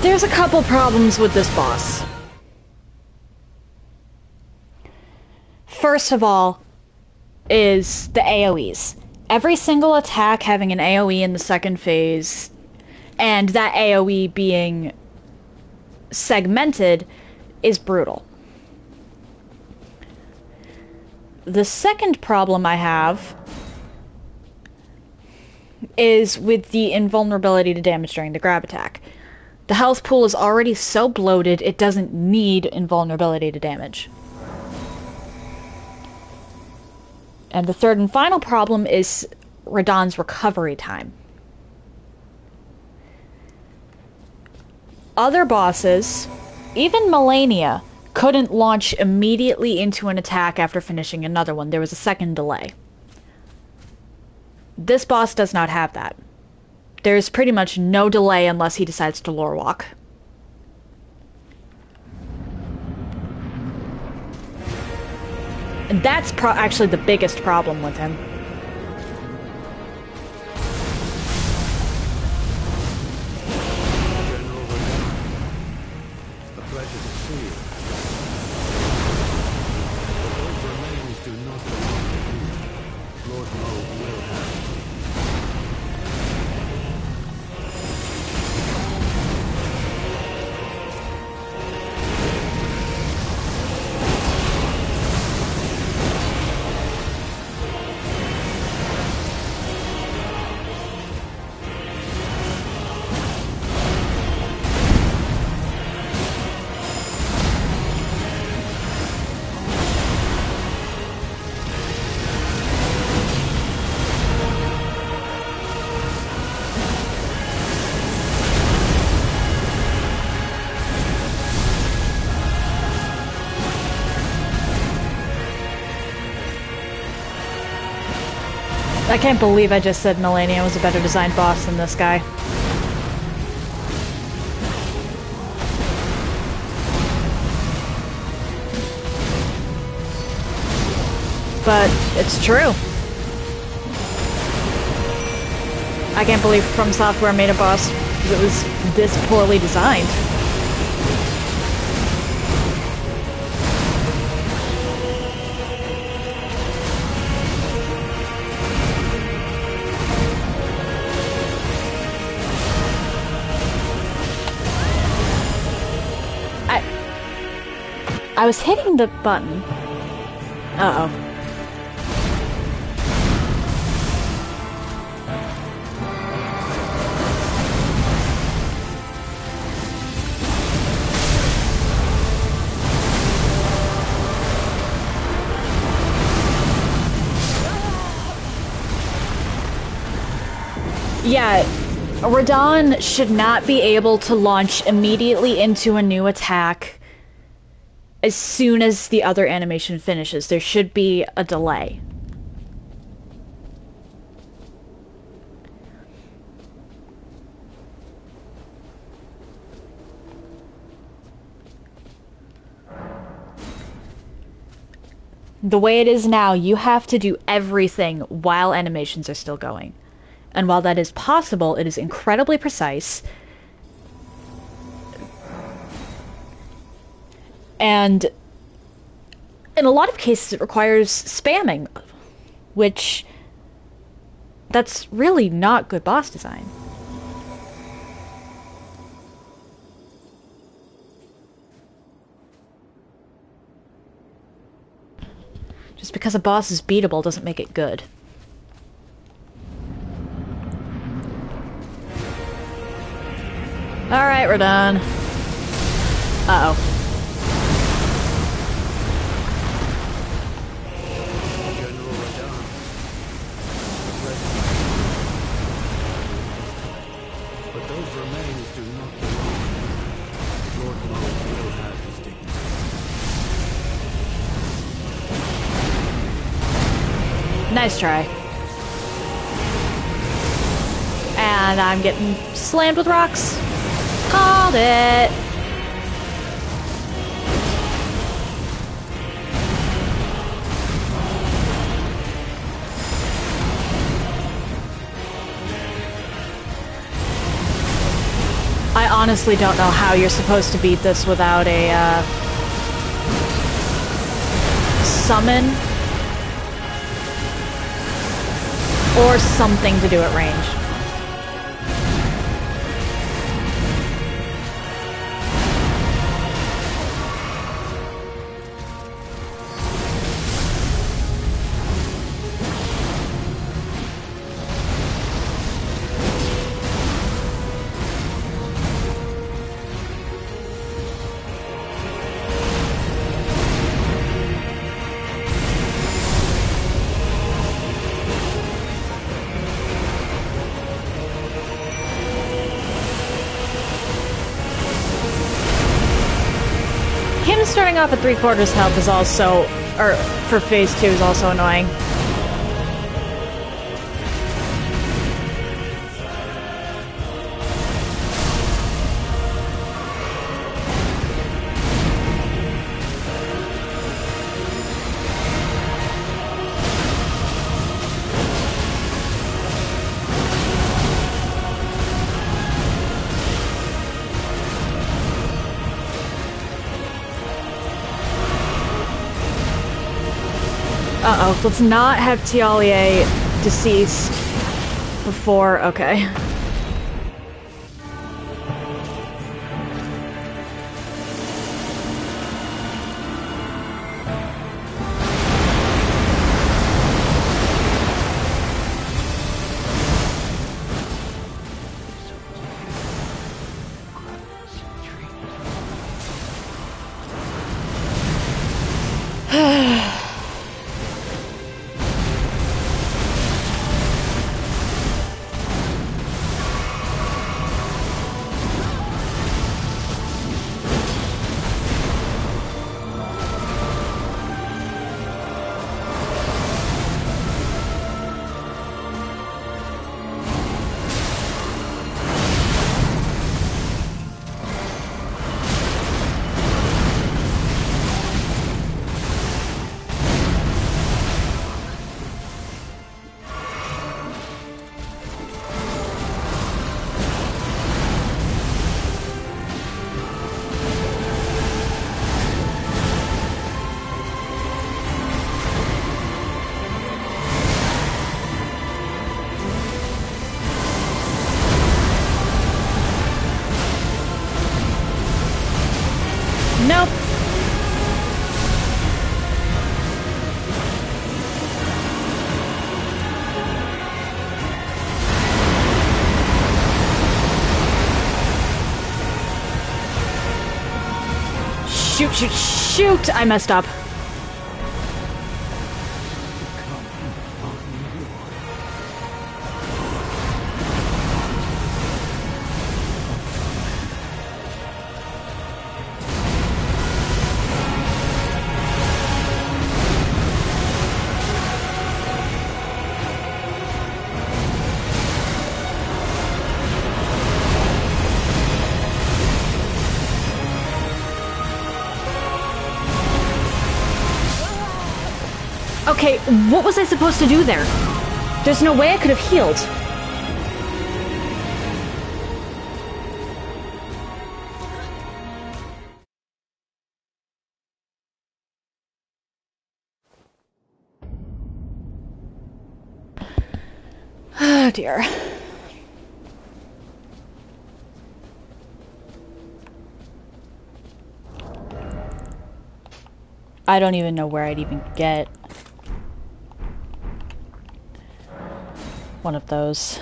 There's a couple problems with this boss. First of all, is the AoEs. Every single attack having an AoE in the second phase, and that AoE being segmented, is brutal. The second problem I have is with the invulnerability to damage during the grab attack. The health pool is already so bloated, it doesn't need invulnerability to damage. And the third and final problem is Radahn's recovery time. Other bosses, even Melania, couldn't launch immediately into an attack after finishing another one. There was a second delay. This boss does not have that. There's pretty much no delay unless he decides to lore walk. And that's actually the biggest problem with him. General Radahn, a pleasure to see you. But those remains do not belong to you. Lord Moog will have them. I can't believe I just said Melania was a better designed boss than this guy. But it's true. I can't believe From Software made a boss that was this poorly designed. I was hitting the button. Uh-oh. Yeah, Radahn should not be able to launch immediately into a new attack as soon as the other animation finishes. There should be a delay. The way it is now, you have to do everything while animations are still going. And while that is possible, it is incredibly precise. And in a lot of cases, it requires spamming, which that's really not good boss design. Just because a boss is beatable doesn't make it good. Alright, we're done. Uh-oh. General Radahn, a pleasure. But those remains do not belong to you. Lord Moog will have his dignity. Nice try. And I'm getting slammed with rocks. Called it. I honestly don't know how you're supposed to beat this without a summon or something to do at range. Starting off at 3/4 health is also, or for phase 2 is also annoying. Uh-oh, let's not have Tialie deceased before... Okay. Nope. Shoot, shoot, shoot! I messed up. Okay, what was I supposed to do there? There's no way I could have healed. Oh dear. I don't even know where I'd even get one of those.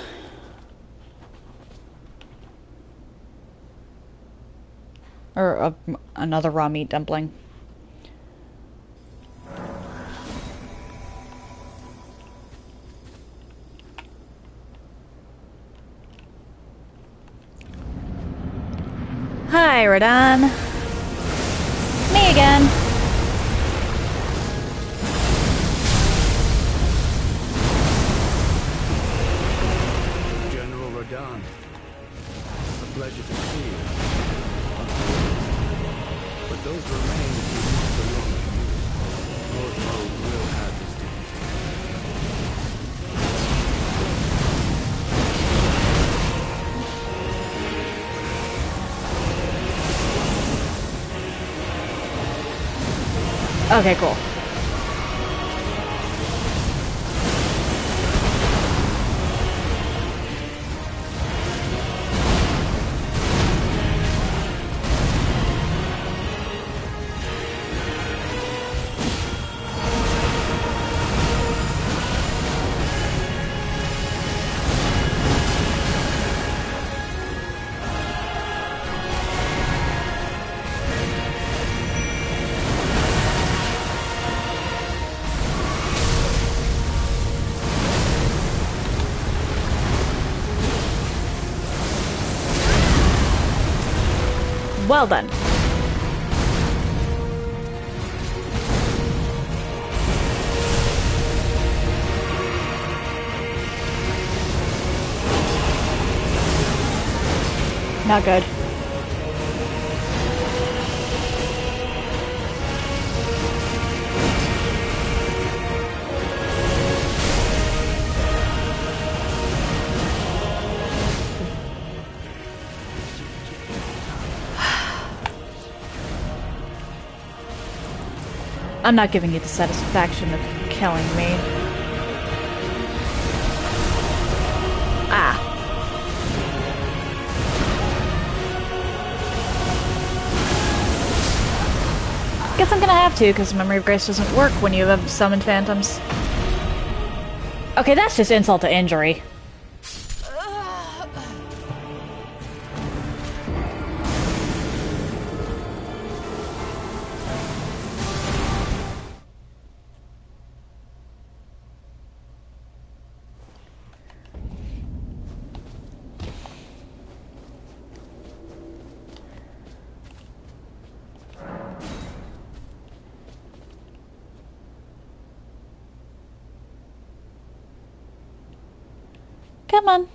Or another raw meat dumpling. Hi, Radahn. Me again. General Radahn, a pleasure to see you. But those remains do not belong to you. Lord Moog will have his dignity. Okay, cool. Well done. Not good. I'm not giving you the satisfaction of killing me. Ah. Guess I'm gonna have to, because Memory of Grace doesn't work when you have summoned phantoms. Okay, that's just insult to injury. Come on.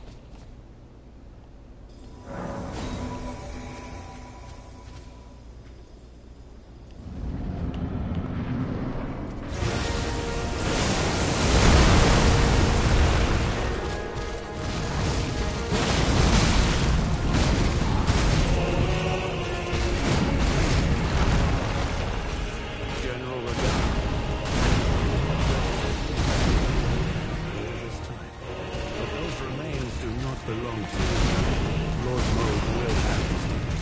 General Radahn. This time. But those remains do not belong to you. Lord Mode will have his liberty.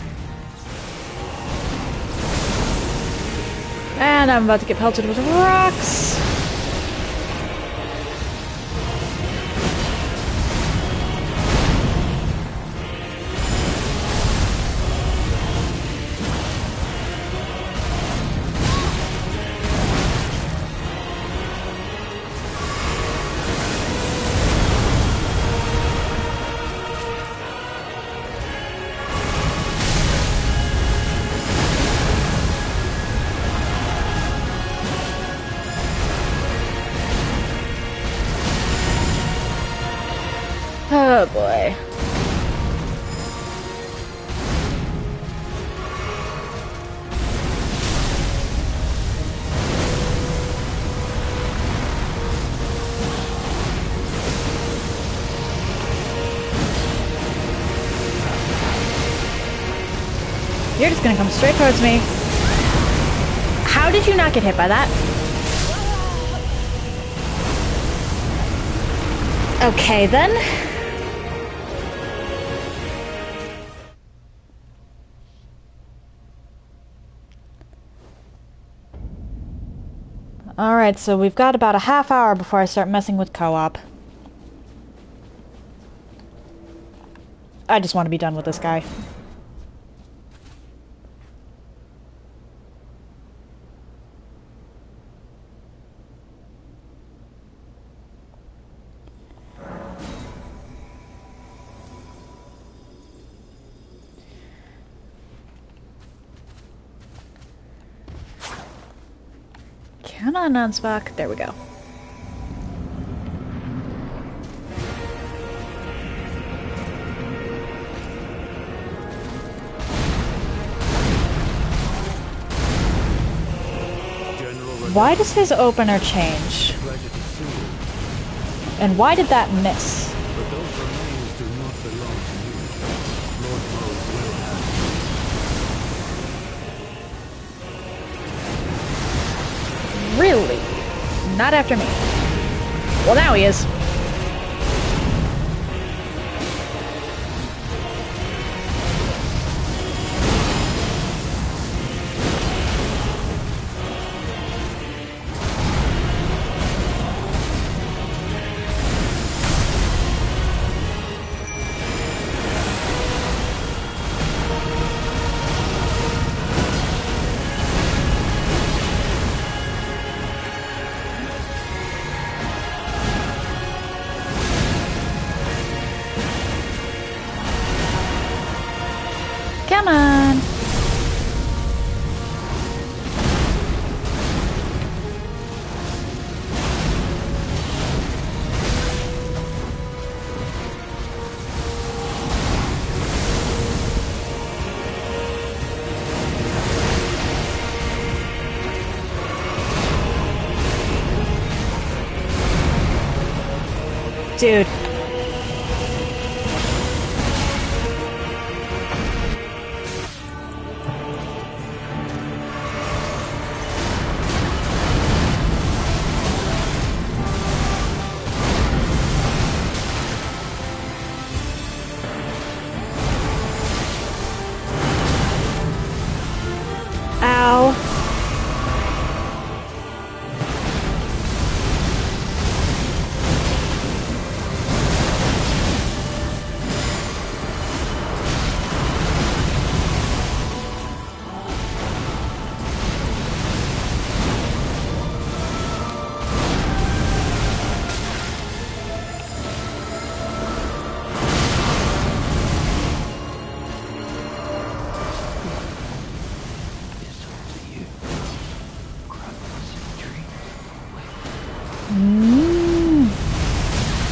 And I'm about to get pelted with rocks. Oh boy. You're just gonna come straight towards me. How did you not get hit by that? Okay then. Alright, so we've got about a half hour before I start messing with co-op. I just want to be done with this guy. Come on, non-Spock. There we go. Why does his opener change? And why did that miss? But those remains do not belong to you. Lord Mode will have Really? Not after me. Well, now he is. Come on. Dude.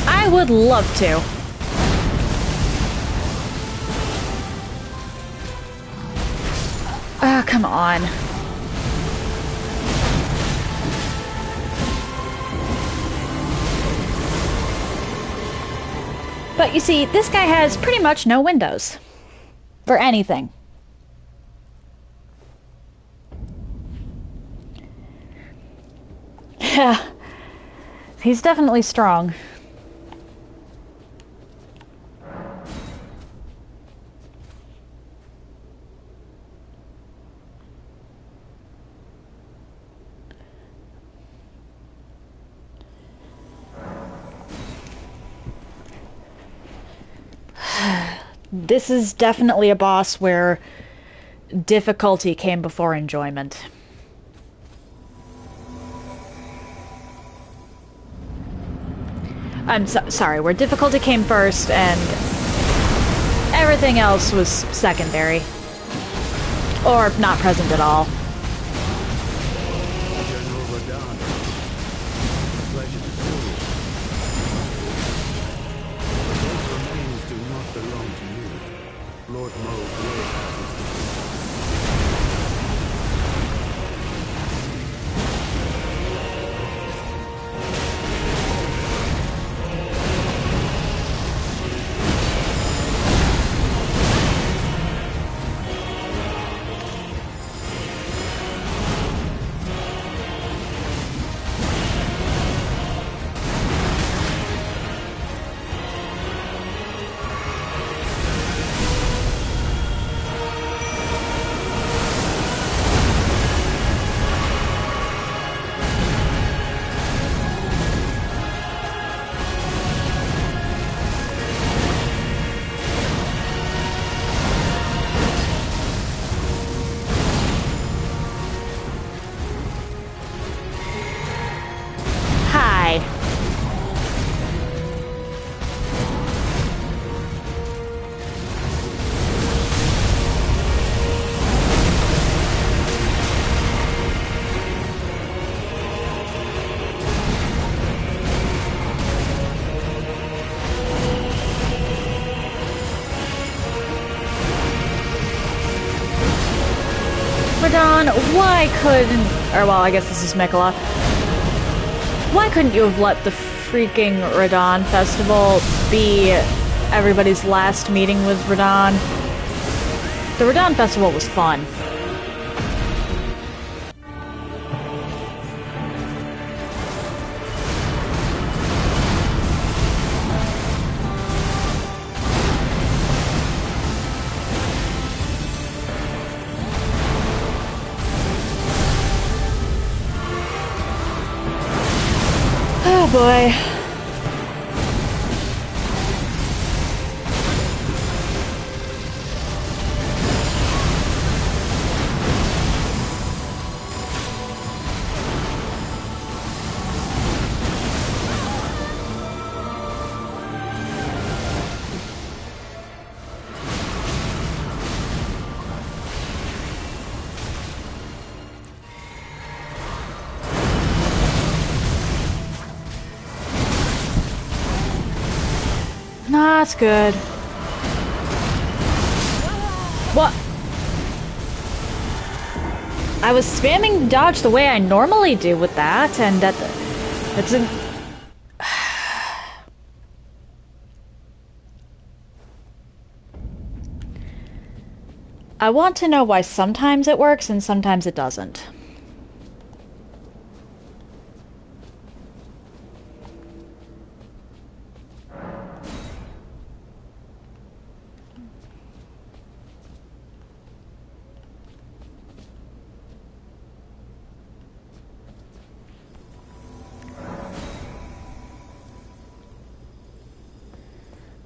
I would love to. Ah, come on. But you see, this guy has pretty much no windows. For anything. Yeah. He's definitely strong. This is definitely a boss where difficulty came before enjoyment. I'm sorry, where difficulty came first and everything else was secondary. Or not present at all. General Radahn. Pleasure to see you. Those remains do not belong to you. Lord Mo will have his Radahn, why couldn't... Or, well, I guess this is Mikola. Why couldn't you have let the freaking Radahn Festival be everybody's last meeting with Radahn? The Radahn Festival was fun. Oh boy. That's good. What? I was spamming dodge the way I normally do with that, and it's a... I want to know why sometimes it works and sometimes it doesn't.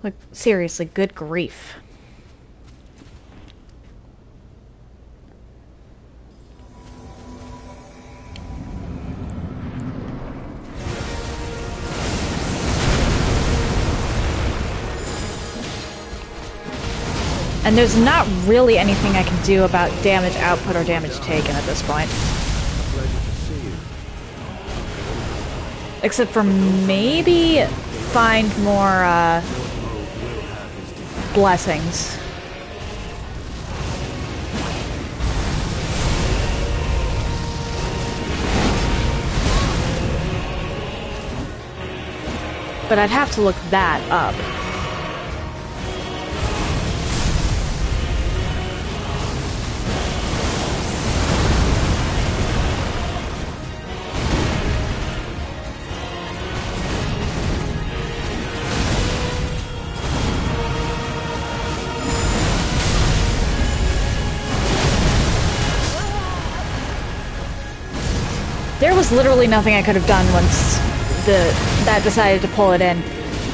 Like, seriously, good grief. And there's not really anything I can do about damage output or damage taken at this point. pleasure to see you. Except for maybe find more, blessings. But I'd have to look that up. There was literally nothing I could have done once that decided to pull it in.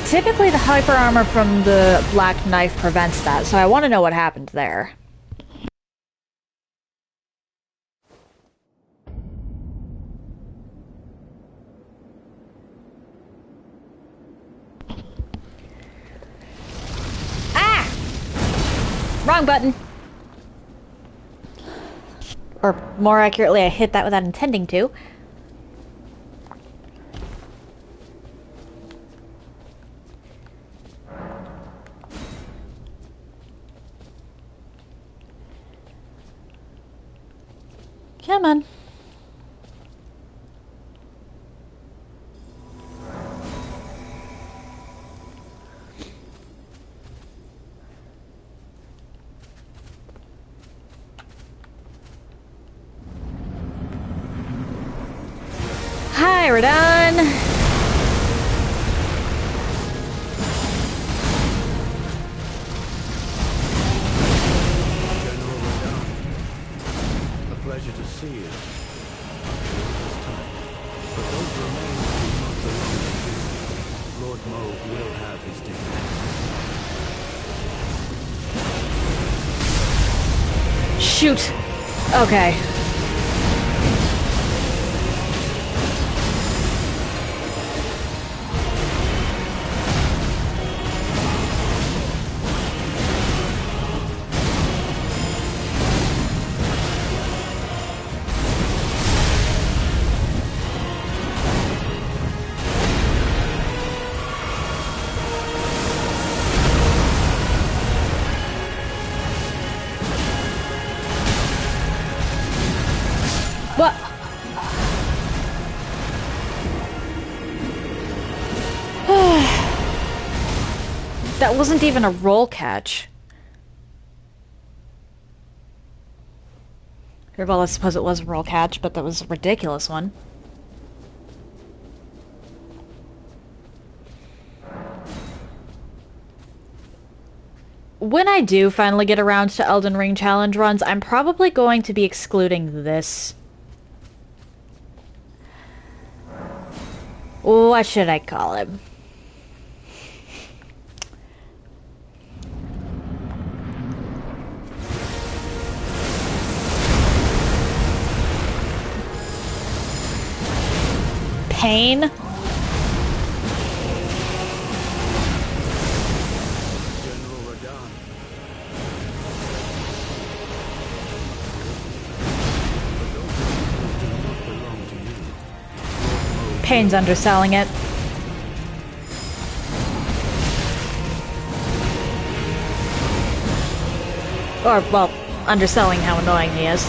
Typically the hyper armor from the black knife prevents that, so I want to know what happened there. Ah! Wrong button. Or more accurately, I hit that without intending to. Come on. Hi, Radahn. Pleasure to see you. This time. But those remains do not belong to you. Lord Mo will have his day. Shoot. Okay. What? That wasn't even a roll catch. Well, I suppose it was a roll catch, but that was a ridiculous one. When I do finally get around to Elden Ring challenge runs, I'm probably going to be excluding this. What should I call him? Pain? General Radahn. But those remains do not belong to you. Pain's underselling it. Or, well, underselling how annoying he is.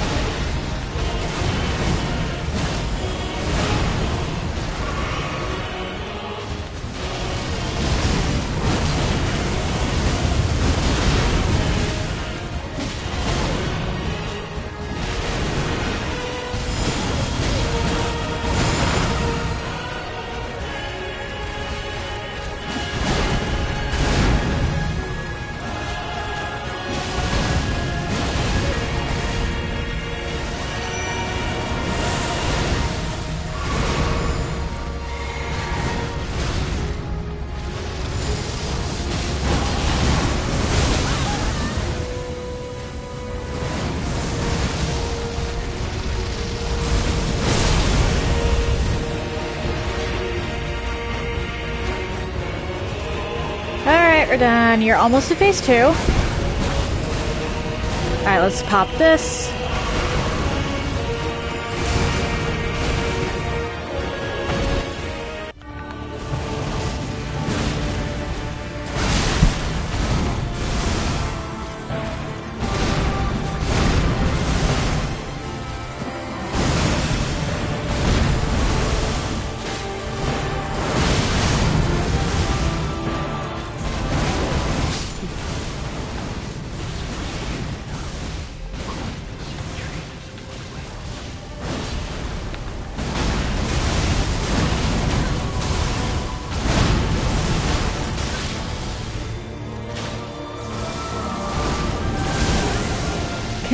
Alright, Radahn, you're almost to phase 2. Alright, let's pop this.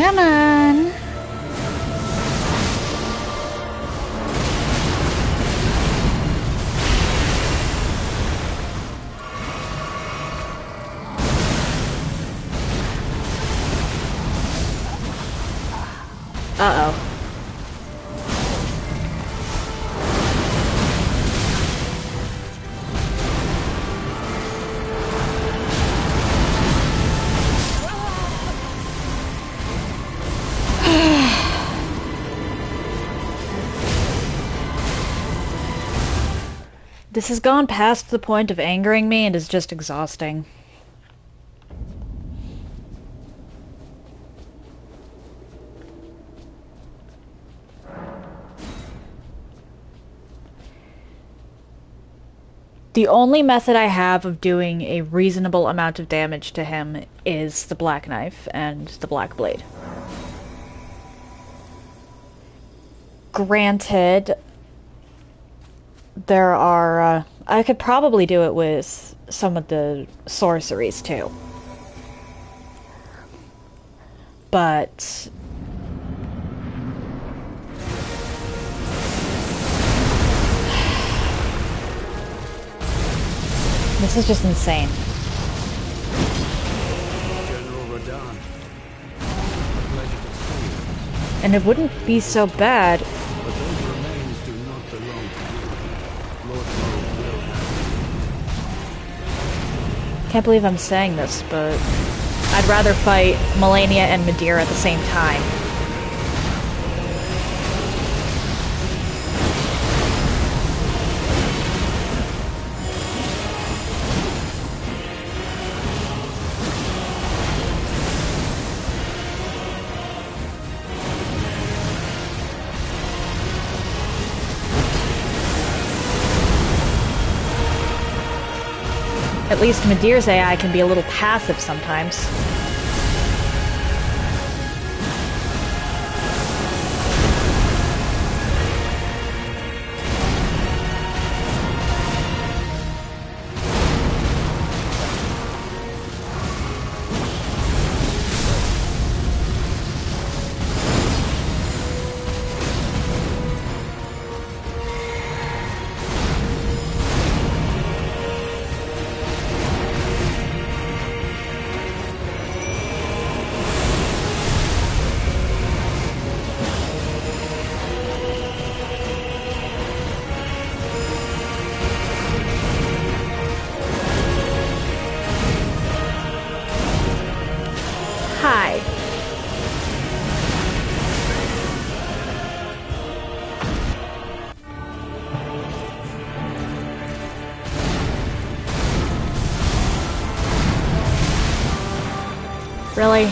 Come on. Uh-oh. This has gone past the point of angering me and is just exhausting. The only method I have of doing a reasonable amount of damage to him is the black knife and the black blade. Granted, there are, I could probably do it with some of the sorceries too. But this is just insane. General Radahn. Pleasure to see you. And it wouldn't be so bad. But those remains do not belong to you. Lord Mo will have Can't believe I'm saying this, but I'd rather fight Melania and Madeira at the same time. At least Madeira's AI can be a little passive sometimes. Hi. Really?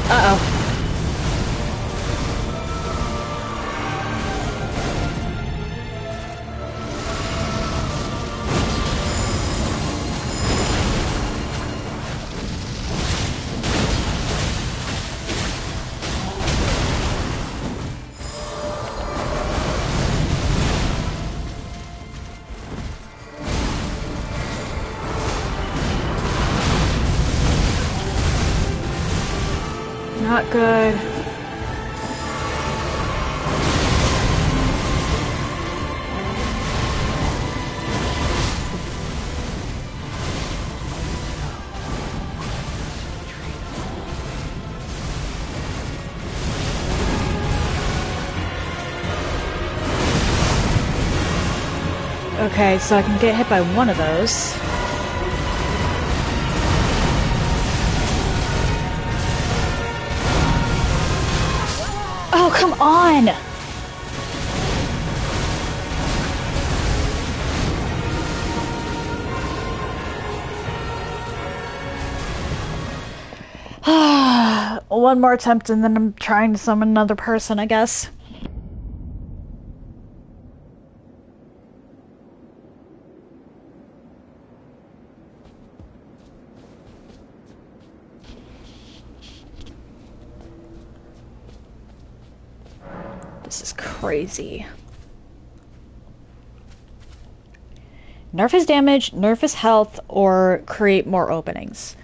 Uh-oh. Not good. Okay, so I can get hit by one of those. Oh, come on! One more attempt and then I'm trying to summon another person, I guess. This is crazy. Nerf his damage, nerf his health, or create more openings.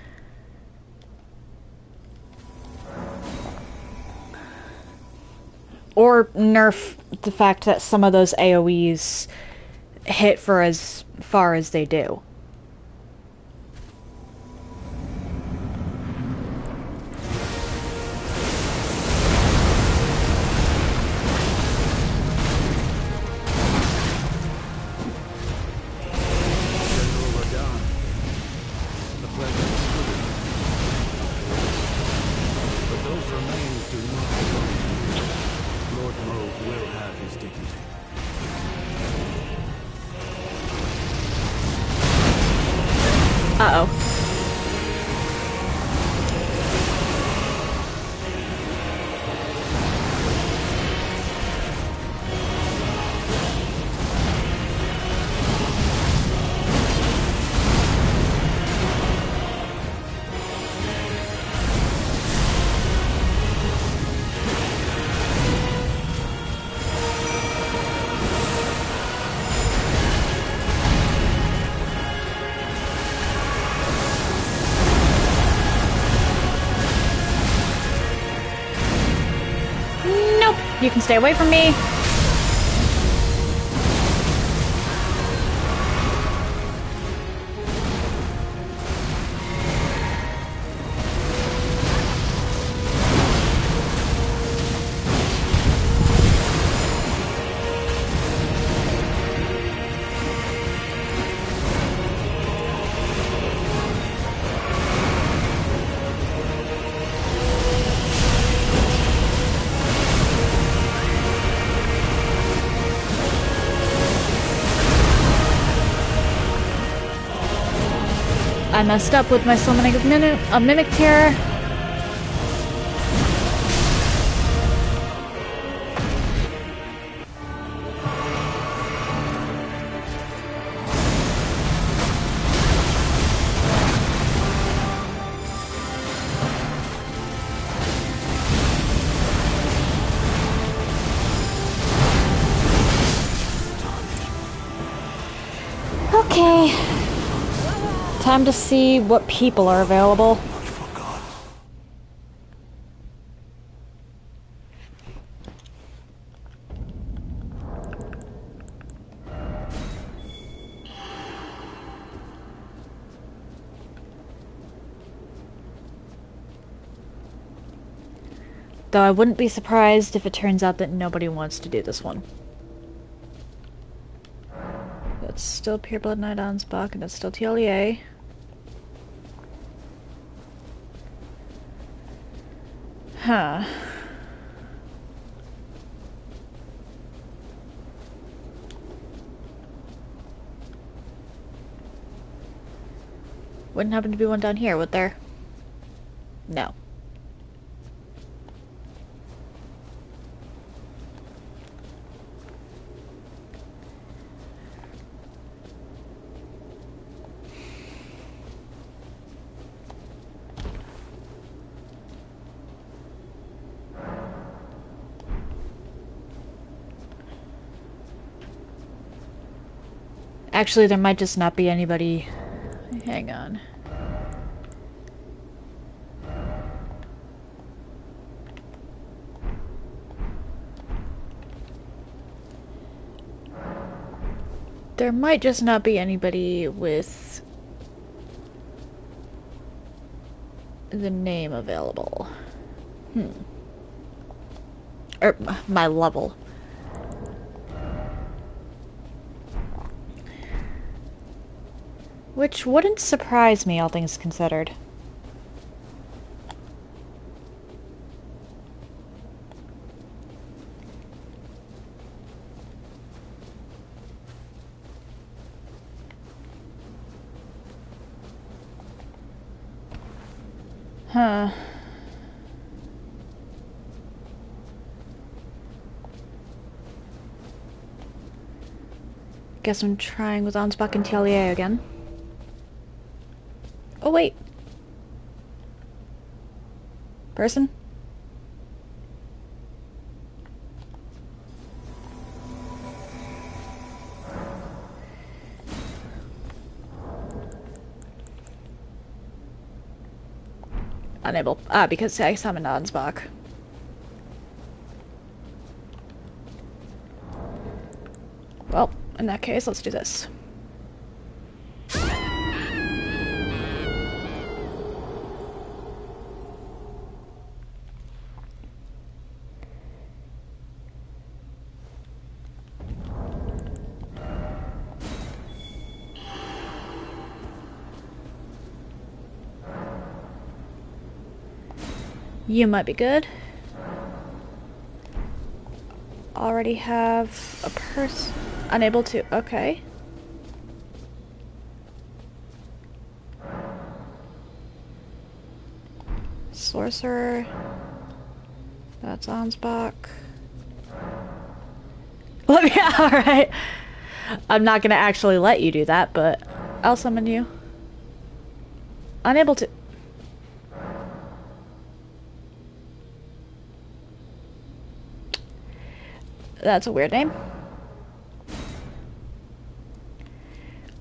Or nerf the fact that some of those AoEs hit for as far as they do. General Radahn, the pleasure is good. But those remains do not belong to you. Lord Moog will have his dignity. Uh-oh. Nope. You can stay away from me. I messed up with my summoning of Mimic Terror. Okay. Time to see what people are available. Though I wouldn't be surprised if it turns out that nobody wants to do this one. It's still Pureblood Knight Ansbach, and it's still TLEA. Huh. Wouldn't happen to be one down here, would there? No. Actually, there might just not be anybody. Hang on. There might just not be anybody with the name available. Or my level. Which wouldn't surprise me, all things considered. Huh. Guess I'm trying with Ansbach and TLEA again. Oh, wait. Person? Unable. Because I summoned Ansbach. Well, in that case, let's do this. You might be good. Already have a person. Unable to. Okay. Sorcerer. That's Ansbach. Let me. Alright. I'm not gonna actually let you do that, but I'll summon you. Unable to. That's a weird name.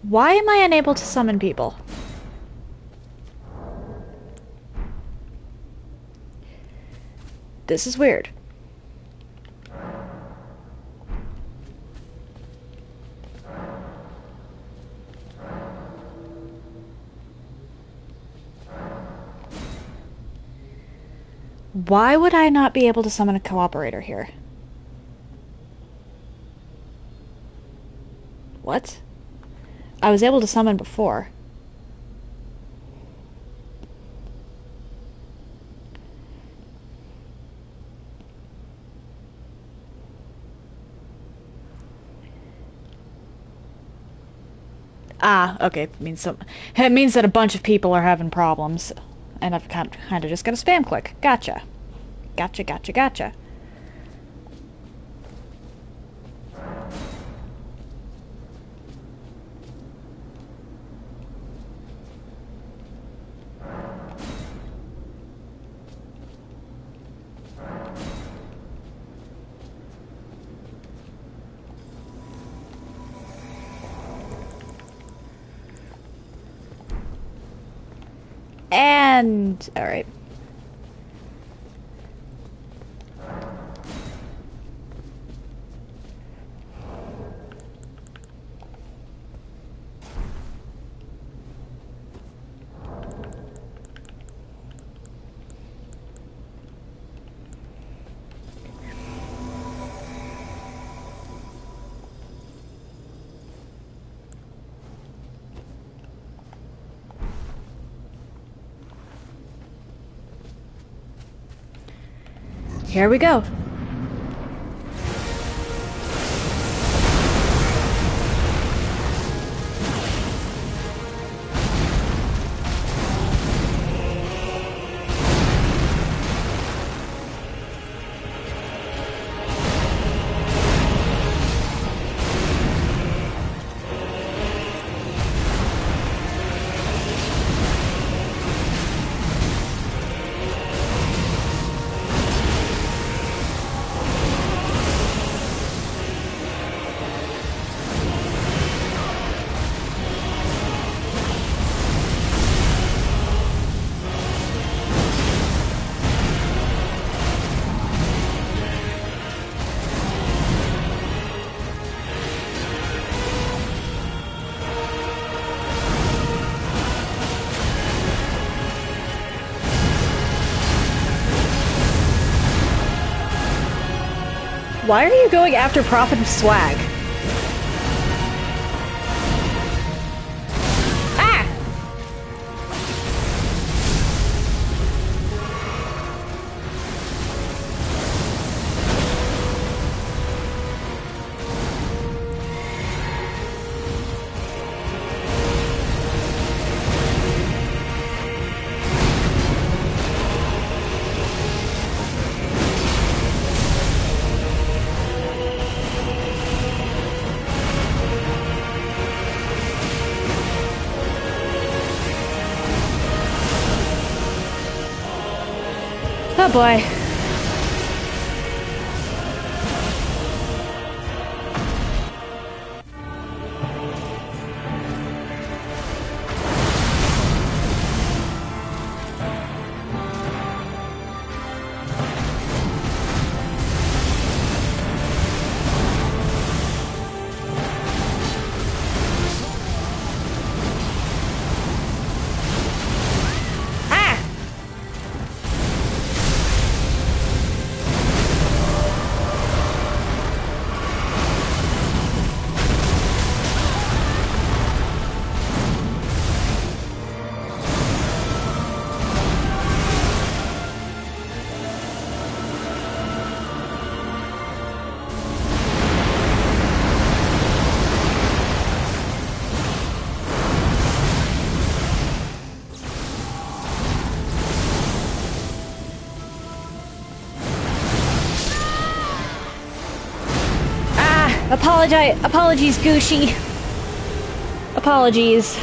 Why am I unable to summon people? This is weird. Why would I not be able to summon a cooperator here? What? I was able to summon before. Okay. It means that a bunch of people are having problems, and I've kind of just got a spam click. Gotcha. Gotcha. Gotcha. Gotcha. And all right. Here we go. Why are you going after ProphetOfSwagg? Ah! Oh boy. Apologies, Gooshi. Apologies.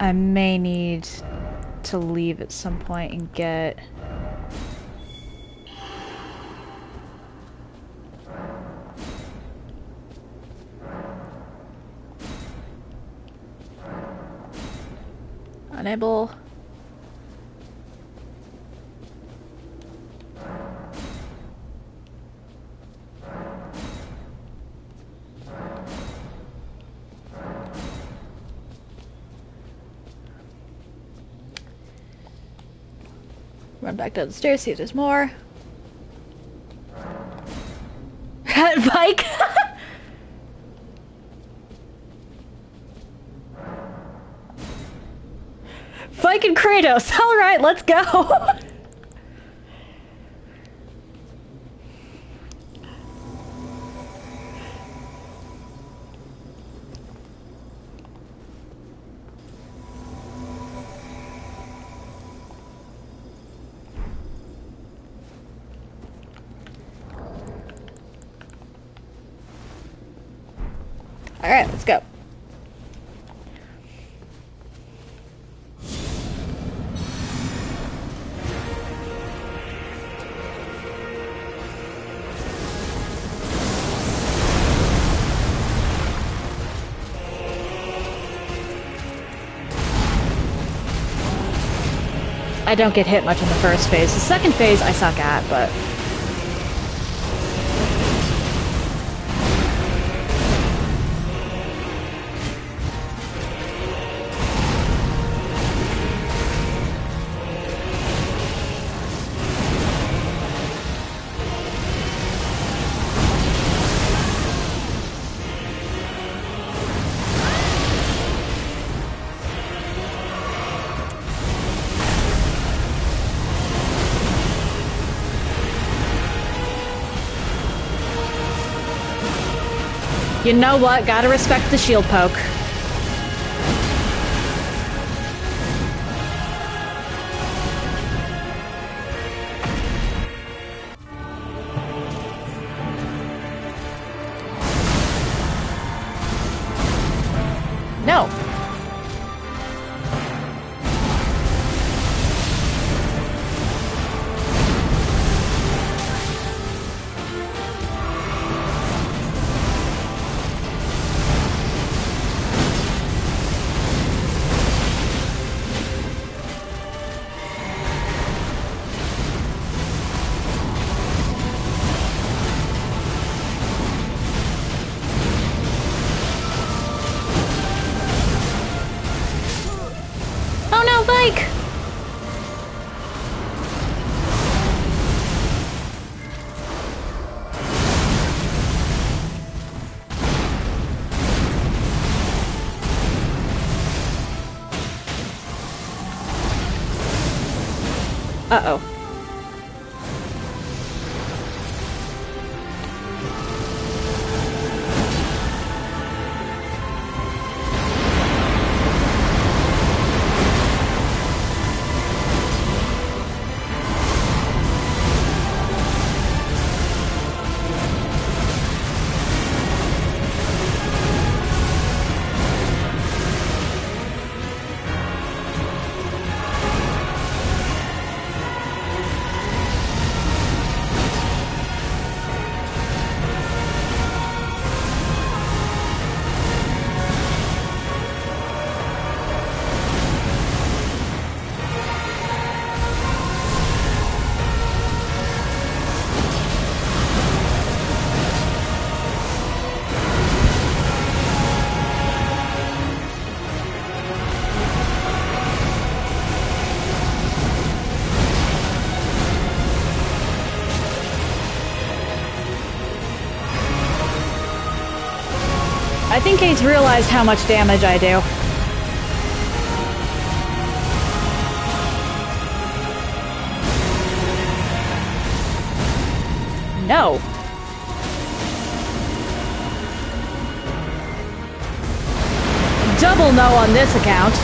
I may need to leave at some point and get... Unable. Run back down the stairs, see if there's more. Vyke! Vyke and Kratos! Alright, let's go! Alright, let's go. I don't get hit much in the first phase. The second phase I suck at, but... You know what? Gotta respect the shield poke. No. Vyke! Uh-oh. I think he's realized how much damage I do. No. double no on this account.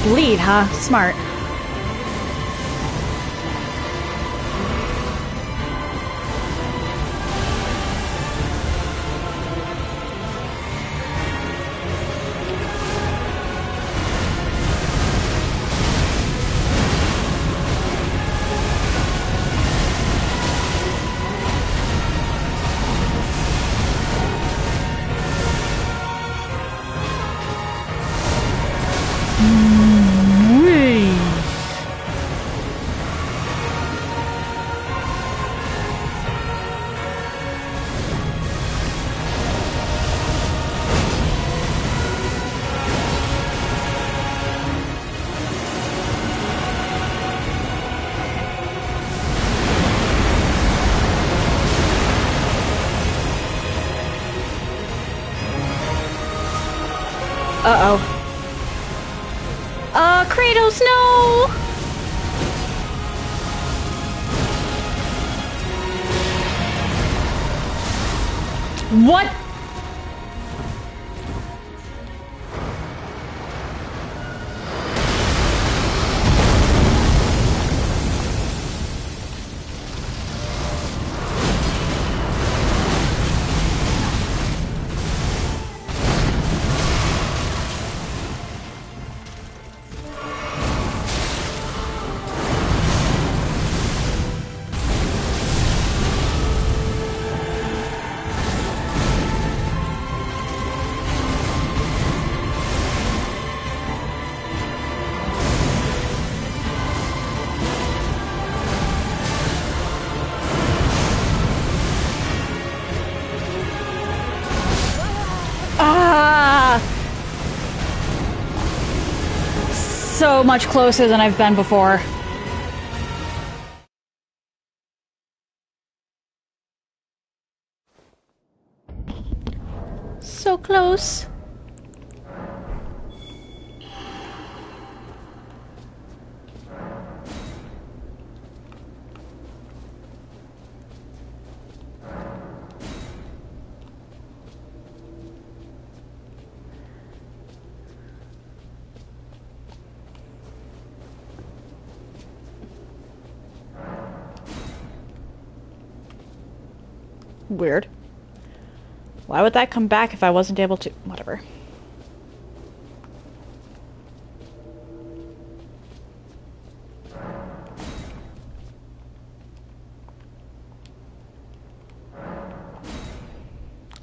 Bleed, huh? Smart. Uh-oh. Kratos, no! What? So much closer than I've been before. So close. Weird. Why would that come back if I wasn't able to... Whatever.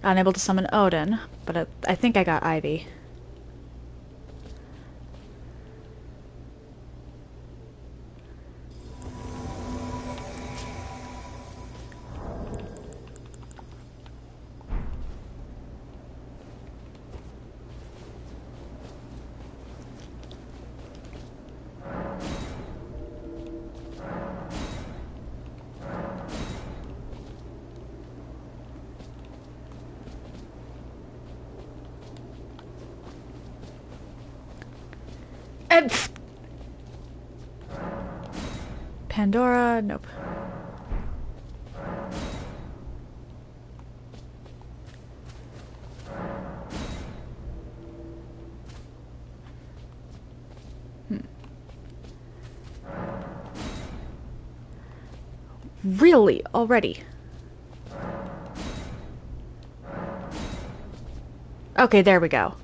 Unable to summon Odin, but I think I got Ivy. Pandora, nope. Really? Already? Okay, there we go.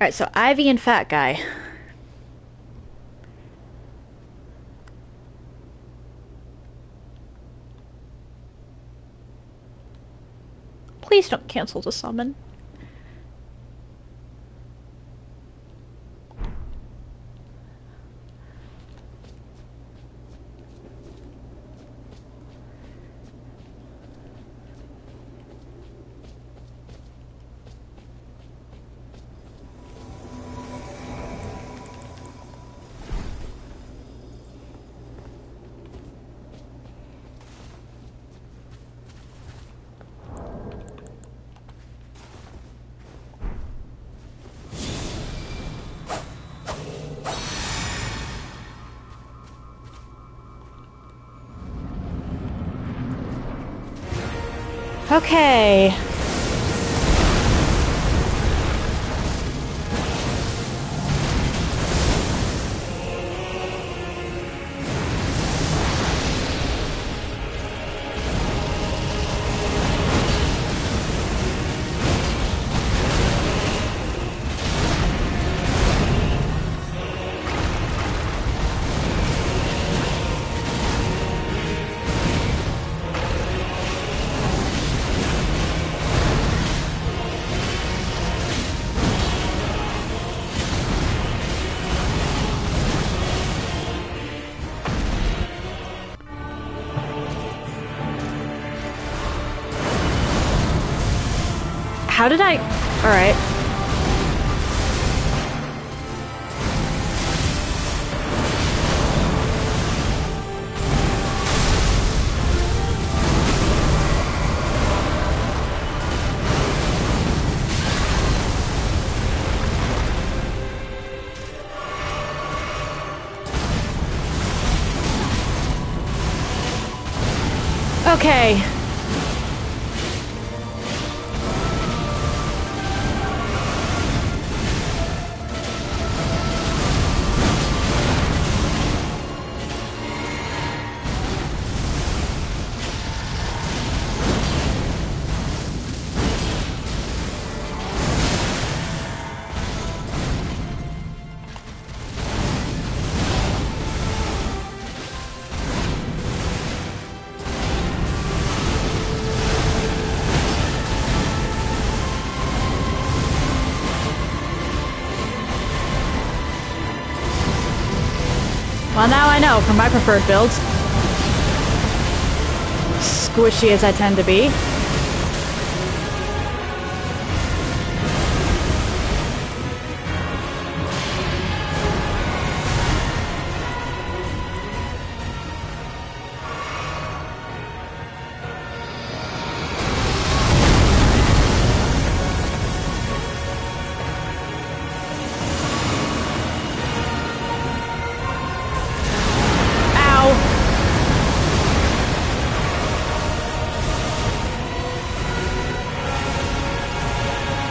Alright, so Ivy and Fat Guy. Please don't cancel the summon. Okay. How did I... Alright. Okay. Well, now I know from my preferred builds. Squishy as I tend to be.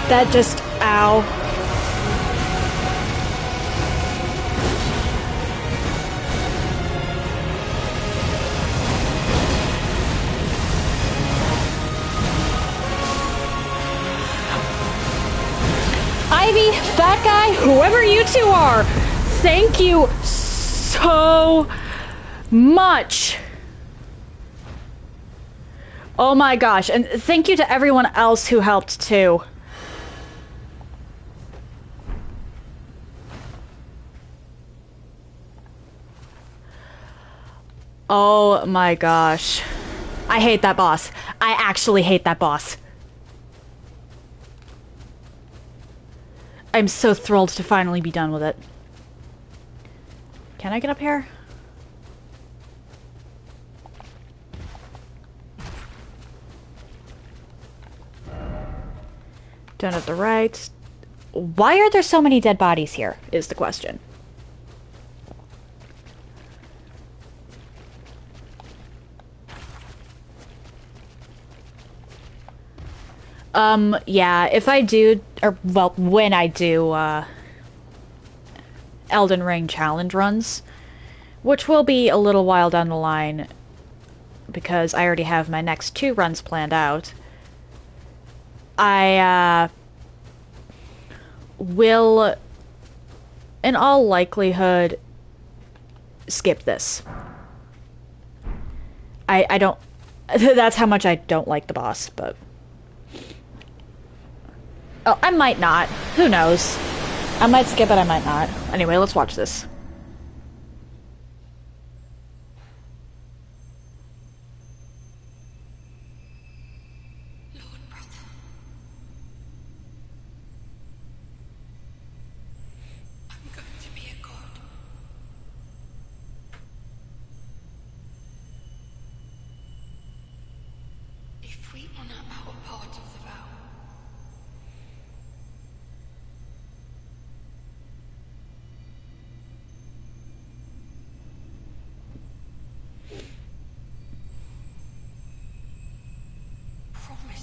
That just, ow. Ivy, Fat Guy, whoever you two are, thank you so much. Oh my gosh, and thank you to everyone else who helped too. Oh my gosh. I hate that boss. I actually hate that boss. I'm so thrilled to finally be done with it. Can I get up here? Don't have the right. Why are there so many dead bodies here, is the question. Yeah, if I do, or, well, when I do, Elden Ring challenge runs, which will be a little while down the line, because I already have my next 2 runs planned out, I, will, in all likelihood, skip this. I don't, that's how much I don't like the boss, but... Oh, I might not. Who knows? I might skip it, I might not. Anyway, let's watch this. Lord brother, I'm going to be a god. If we honor our part of the vow, promise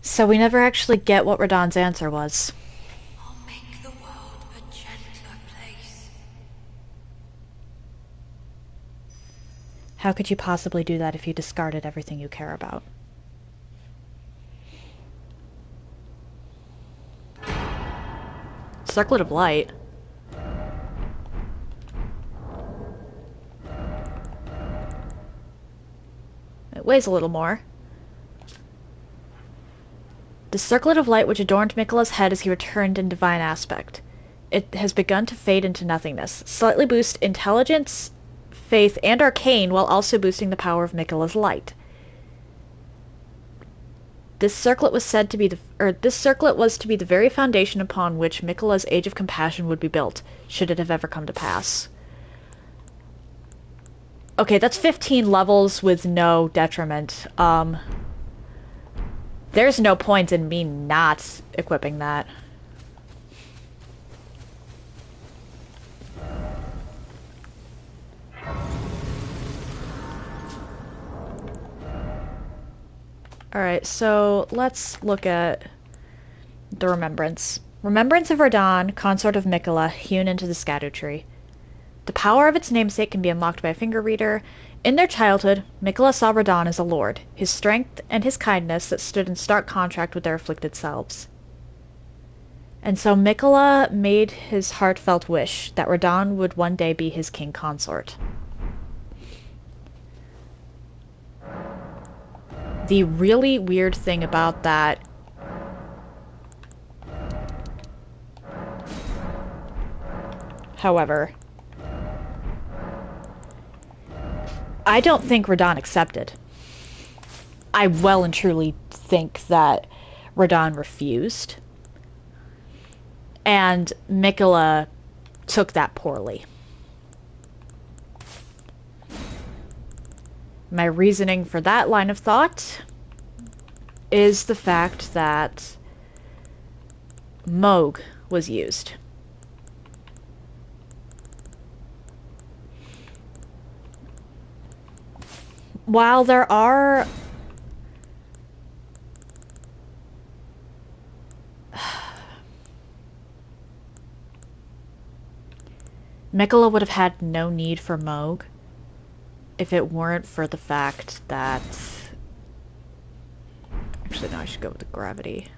So we never actually get what Radahn's answer was. I'll make the world a gentler place. How could you possibly do that if you discarded everything you care about? Circlet of Light. It weighs a little more. The circlet of light which adorned Miquella's head as he returned in divine aspect. It has begun to fade into nothingness. Slightly boost intelligence, faith, and arcane, while also boosting the power of Miquella's light. This circlet was said to be this circlet was to be the very foundation upon which Miquella's Age of Compassion would be built, should it have ever come to pass. Okay, that's 15 levels with no detriment. There's no point in me not equipping that. Alright, so let's look at the Remembrance. Remembrance of Radahn, consort of Miquella, hewn into the Scadutree Tree. The power of its namesake can be unlocked by a finger reader. In their childhood, Miquella saw Radahn as a lord, his strength and his kindness that stood in stark contrast with their afflicted selves. And so Miquella made his heartfelt wish that Radahn would one day be his king consort. The really weird thing about that however, I don't think Radahn accepted. I well and truly think that Radahn refused. And Miquella took that poorly. My reasoning for that line of thought is the fact that Mohg was used. While there are Miquella would have had no need for Mohg if it weren't for the fact that... Actually, no, I should go with the gravity.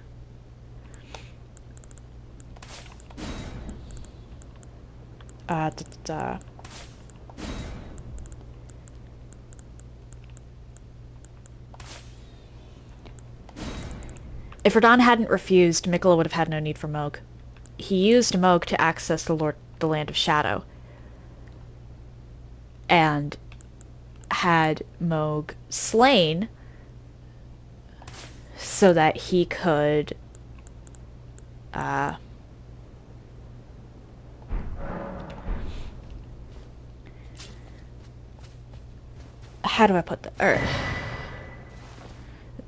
If Radahn hadn't refused, Miquella would have had no need for Mohg. He used Mohg to access the Land of Shadow. And had Mohg slain so that he could how do I put that?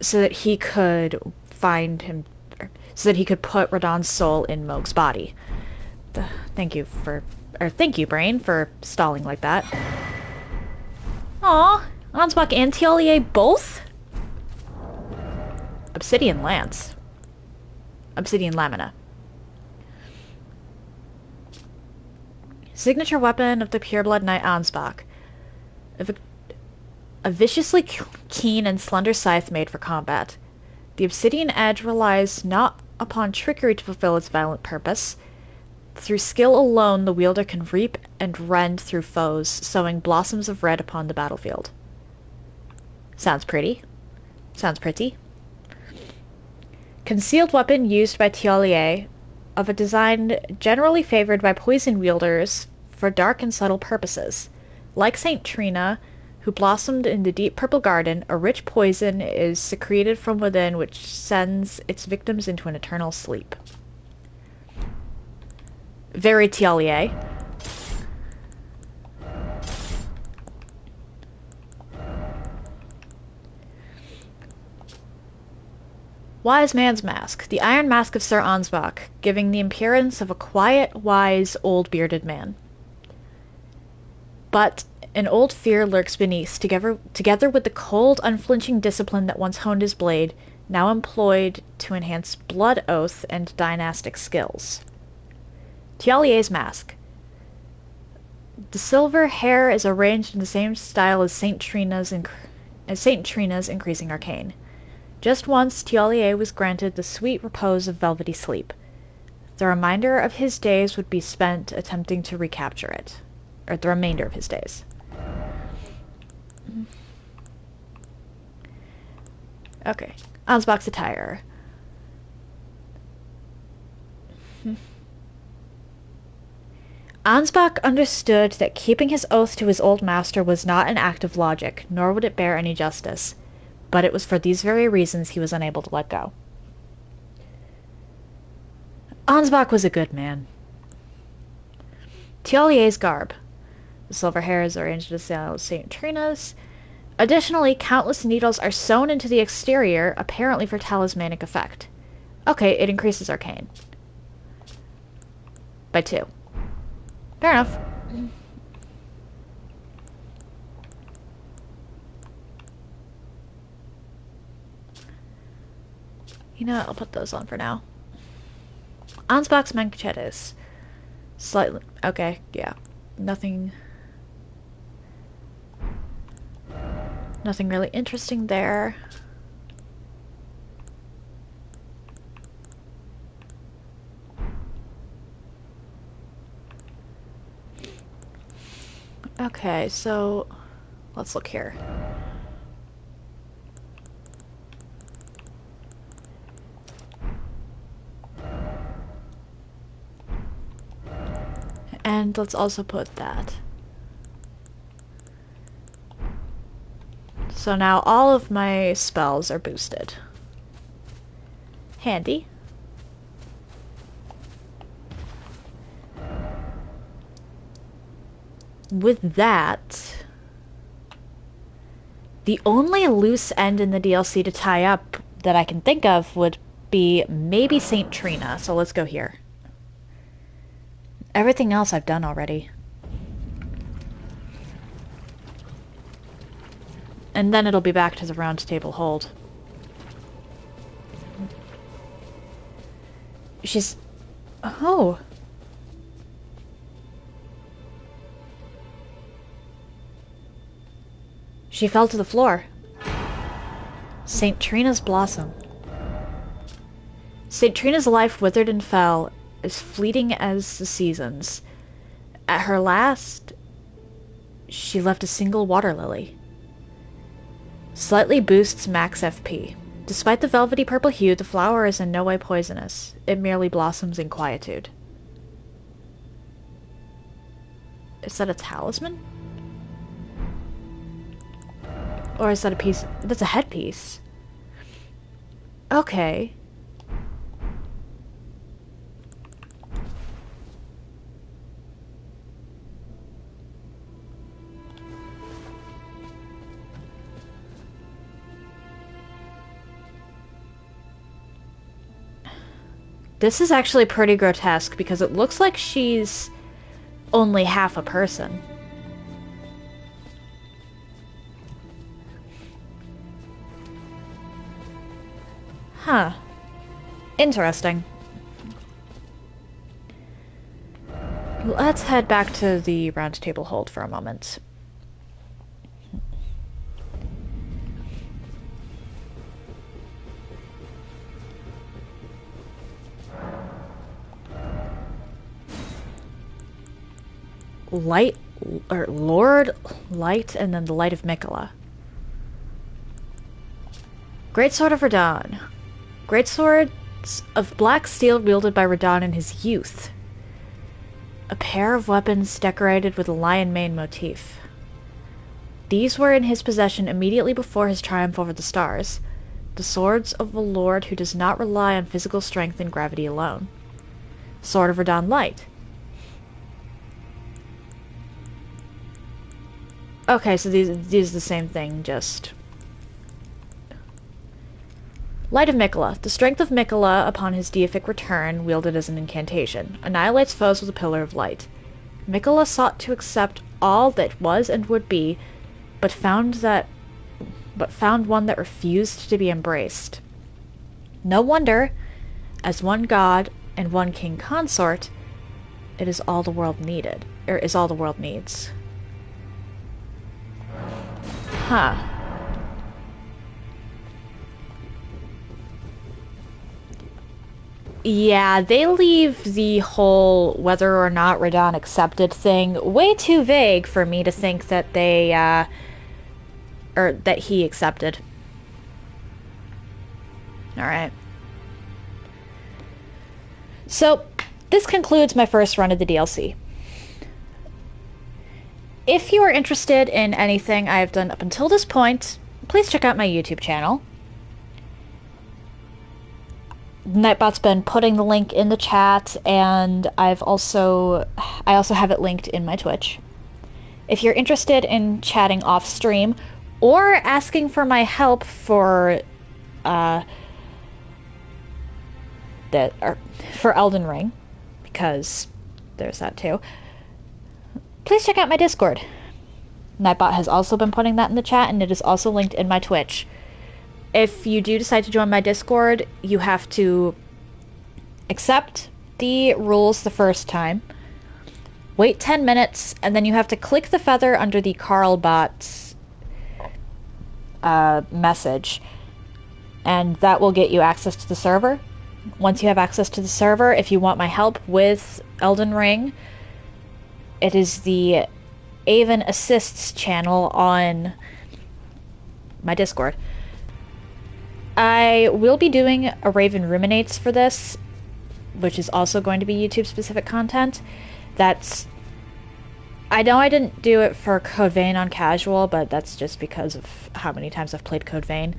So that he could find him, so that he could put Radahn's soul in Mohg's body. Thank you, Brain, for stalling like that. Aw, Ansbach and Tialier both? Obsidian Lance. Obsidian Lamina. Signature weapon of the Pureblood Knight Ansbach. A viciously keen and slender scythe made for combat. The obsidian edge relies not upon trickery to fulfill its violent purpose. Through skill alone, the wielder can reap and rend through foes, sowing blossoms of red upon the battlefield. Sounds pretty. Sounds pretty. Concealed weapon used by Tialier, of a design generally favored by poison wielders for dark and subtle purposes. Like Saint Trina, who blossomed in the deep purple garden, a rich poison is secreted from within which sends its victims into an eternal sleep. Very Tialier. Wise Man's Mask. The iron mask of Sir Ansbach, giving the appearance of a quiet, wise, old bearded man. But an old fear lurks beneath, together with the cold, unflinching discipline that once honed his blade, now employed to enhance blood oath and dynastic skills. Tialier's mask. The silver hair is arranged in the same style as Saint Trina's, increasing arcane. Just once, Tialier was granted the sweet repose of velvety sleep. The remainder of his days would be spent attempting to recapture it. Or the remainder of his days. Okay. Ansbach's attire. Ansbach understood that keeping his oath to his old master was not an act of logic, nor would it bear any justice. But it was for these very reasons he was unable to let go. Ansbach was a good man. Tialier's garb. The silver hair is arranged as St. Trina's. Additionally, countless needles are sewn into the exterior, apparently for talismanic effect. Okay, it increases arcane. By 2. Fair enough. You know what, I'll put those on for now. Ansbach's manchettes. Slightly... Okay, yeah. Nothing really interesting there. Okay, so let's look here. And let's also put that. So now all of my spells are boosted. Handy. With that, the only loose end in the DLC to tie up that I can think of would be maybe Saint Trina, so let's go here. Everything else I've done already. And then it'll be back to the round table hold. She's... Oh. She fell to the floor. St. Trina's blossom. St. Trina's life withered and fell, as fleeting as the seasons. At her last, she left a single water lily. Slightly boosts max FP. Despite the velvety purple hue, the flower is in no way poisonous. It merely blossoms in quietude. Is that a talisman? Or is that a piece? That's a headpiece. Okay. This is actually pretty grotesque because it looks like she's only half a person. Huh. Interesting. Let's head back to the round table hold for a moment. Light, or Lord Light, and then the Light of Mikola. Greatsword of Radahn. Greatswords of black steel wielded by Radahn in his youth. A pair of weapons decorated with a lion mane motif. These were in his possession immediately before his triumph over the stars. The swords of a lord who does not rely on physical strength and gravity alone. Sword of Radahn Light. Okay, so these are the same thing, just... Light of Mikola. The strength of Mikola, upon his deific return, wielded as an incantation, annihilates foes with a pillar of light. Mikola sought to accept all that was and would be, but found one that refused to be embraced. No wonder, as one god and one king consort, it is all the world needed, or is all the world needs. Huh. Yeah, they leave the whole whether or not Radahn accepted thing way too vague for me to think that they, or that he accepted. Alright. So, this concludes my first run of the DLC. If you are interested in anything I've done up until this point, please check out my YouTube channel. Nightbot's been putting the link in the chat, and I also have it linked in my Twitch. If you're interested in chatting off stream or asking for my help for for Elden Ring, because there's that too, please check out my Discord. Nightbot has also been putting that in the chat, and it is also linked in my Twitch. If you do decide to join my Discord, you have to accept the rules the first time, wait 10 minutes, and then you have to click the feather under the Carlbot's message, and that will get you access to the server. Once you have access to the server, if you want my help with Elden Ring, it is the Aevin Assists channel on my Discord. I will be doing a Raven Ruminates for this, which is also going to be YouTube-specific content. I know I didn't do it for Code Vein on casual, but that's just because of how many times I've played Code Vein.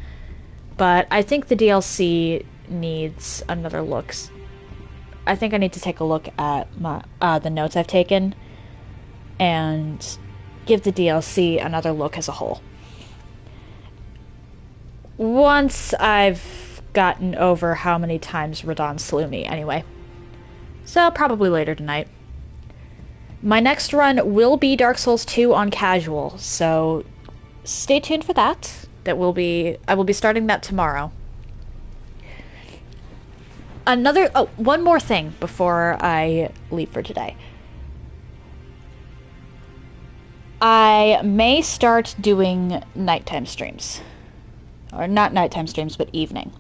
But I think the DLC needs another look. I think I need to take a look at the notes I've taken and give the DLC another look as a whole. Once I've gotten over how many times Radahn slew me, anyway. So, probably later tonight. My next run will be Dark Souls 2 on casual, so stay tuned for that. I will be starting that tomorrow. One more thing before I leave for today. I may start doing nighttime streams. Or not nighttime streams, but evening.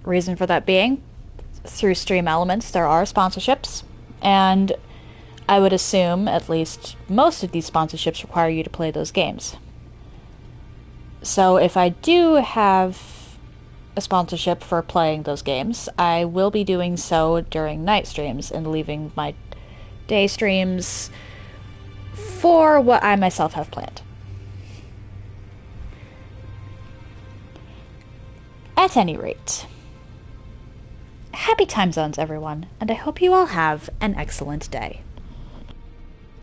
Reason for that being, through Stream Elements there are sponsorships, and I would assume at least most of these sponsorships require you to play those games. So if I do have a sponsorship for playing those games, I will be doing so during night streams and leaving my day streams for what I myself have planned. At any rate, happy time zones, everyone, and I hope you all have an excellent day.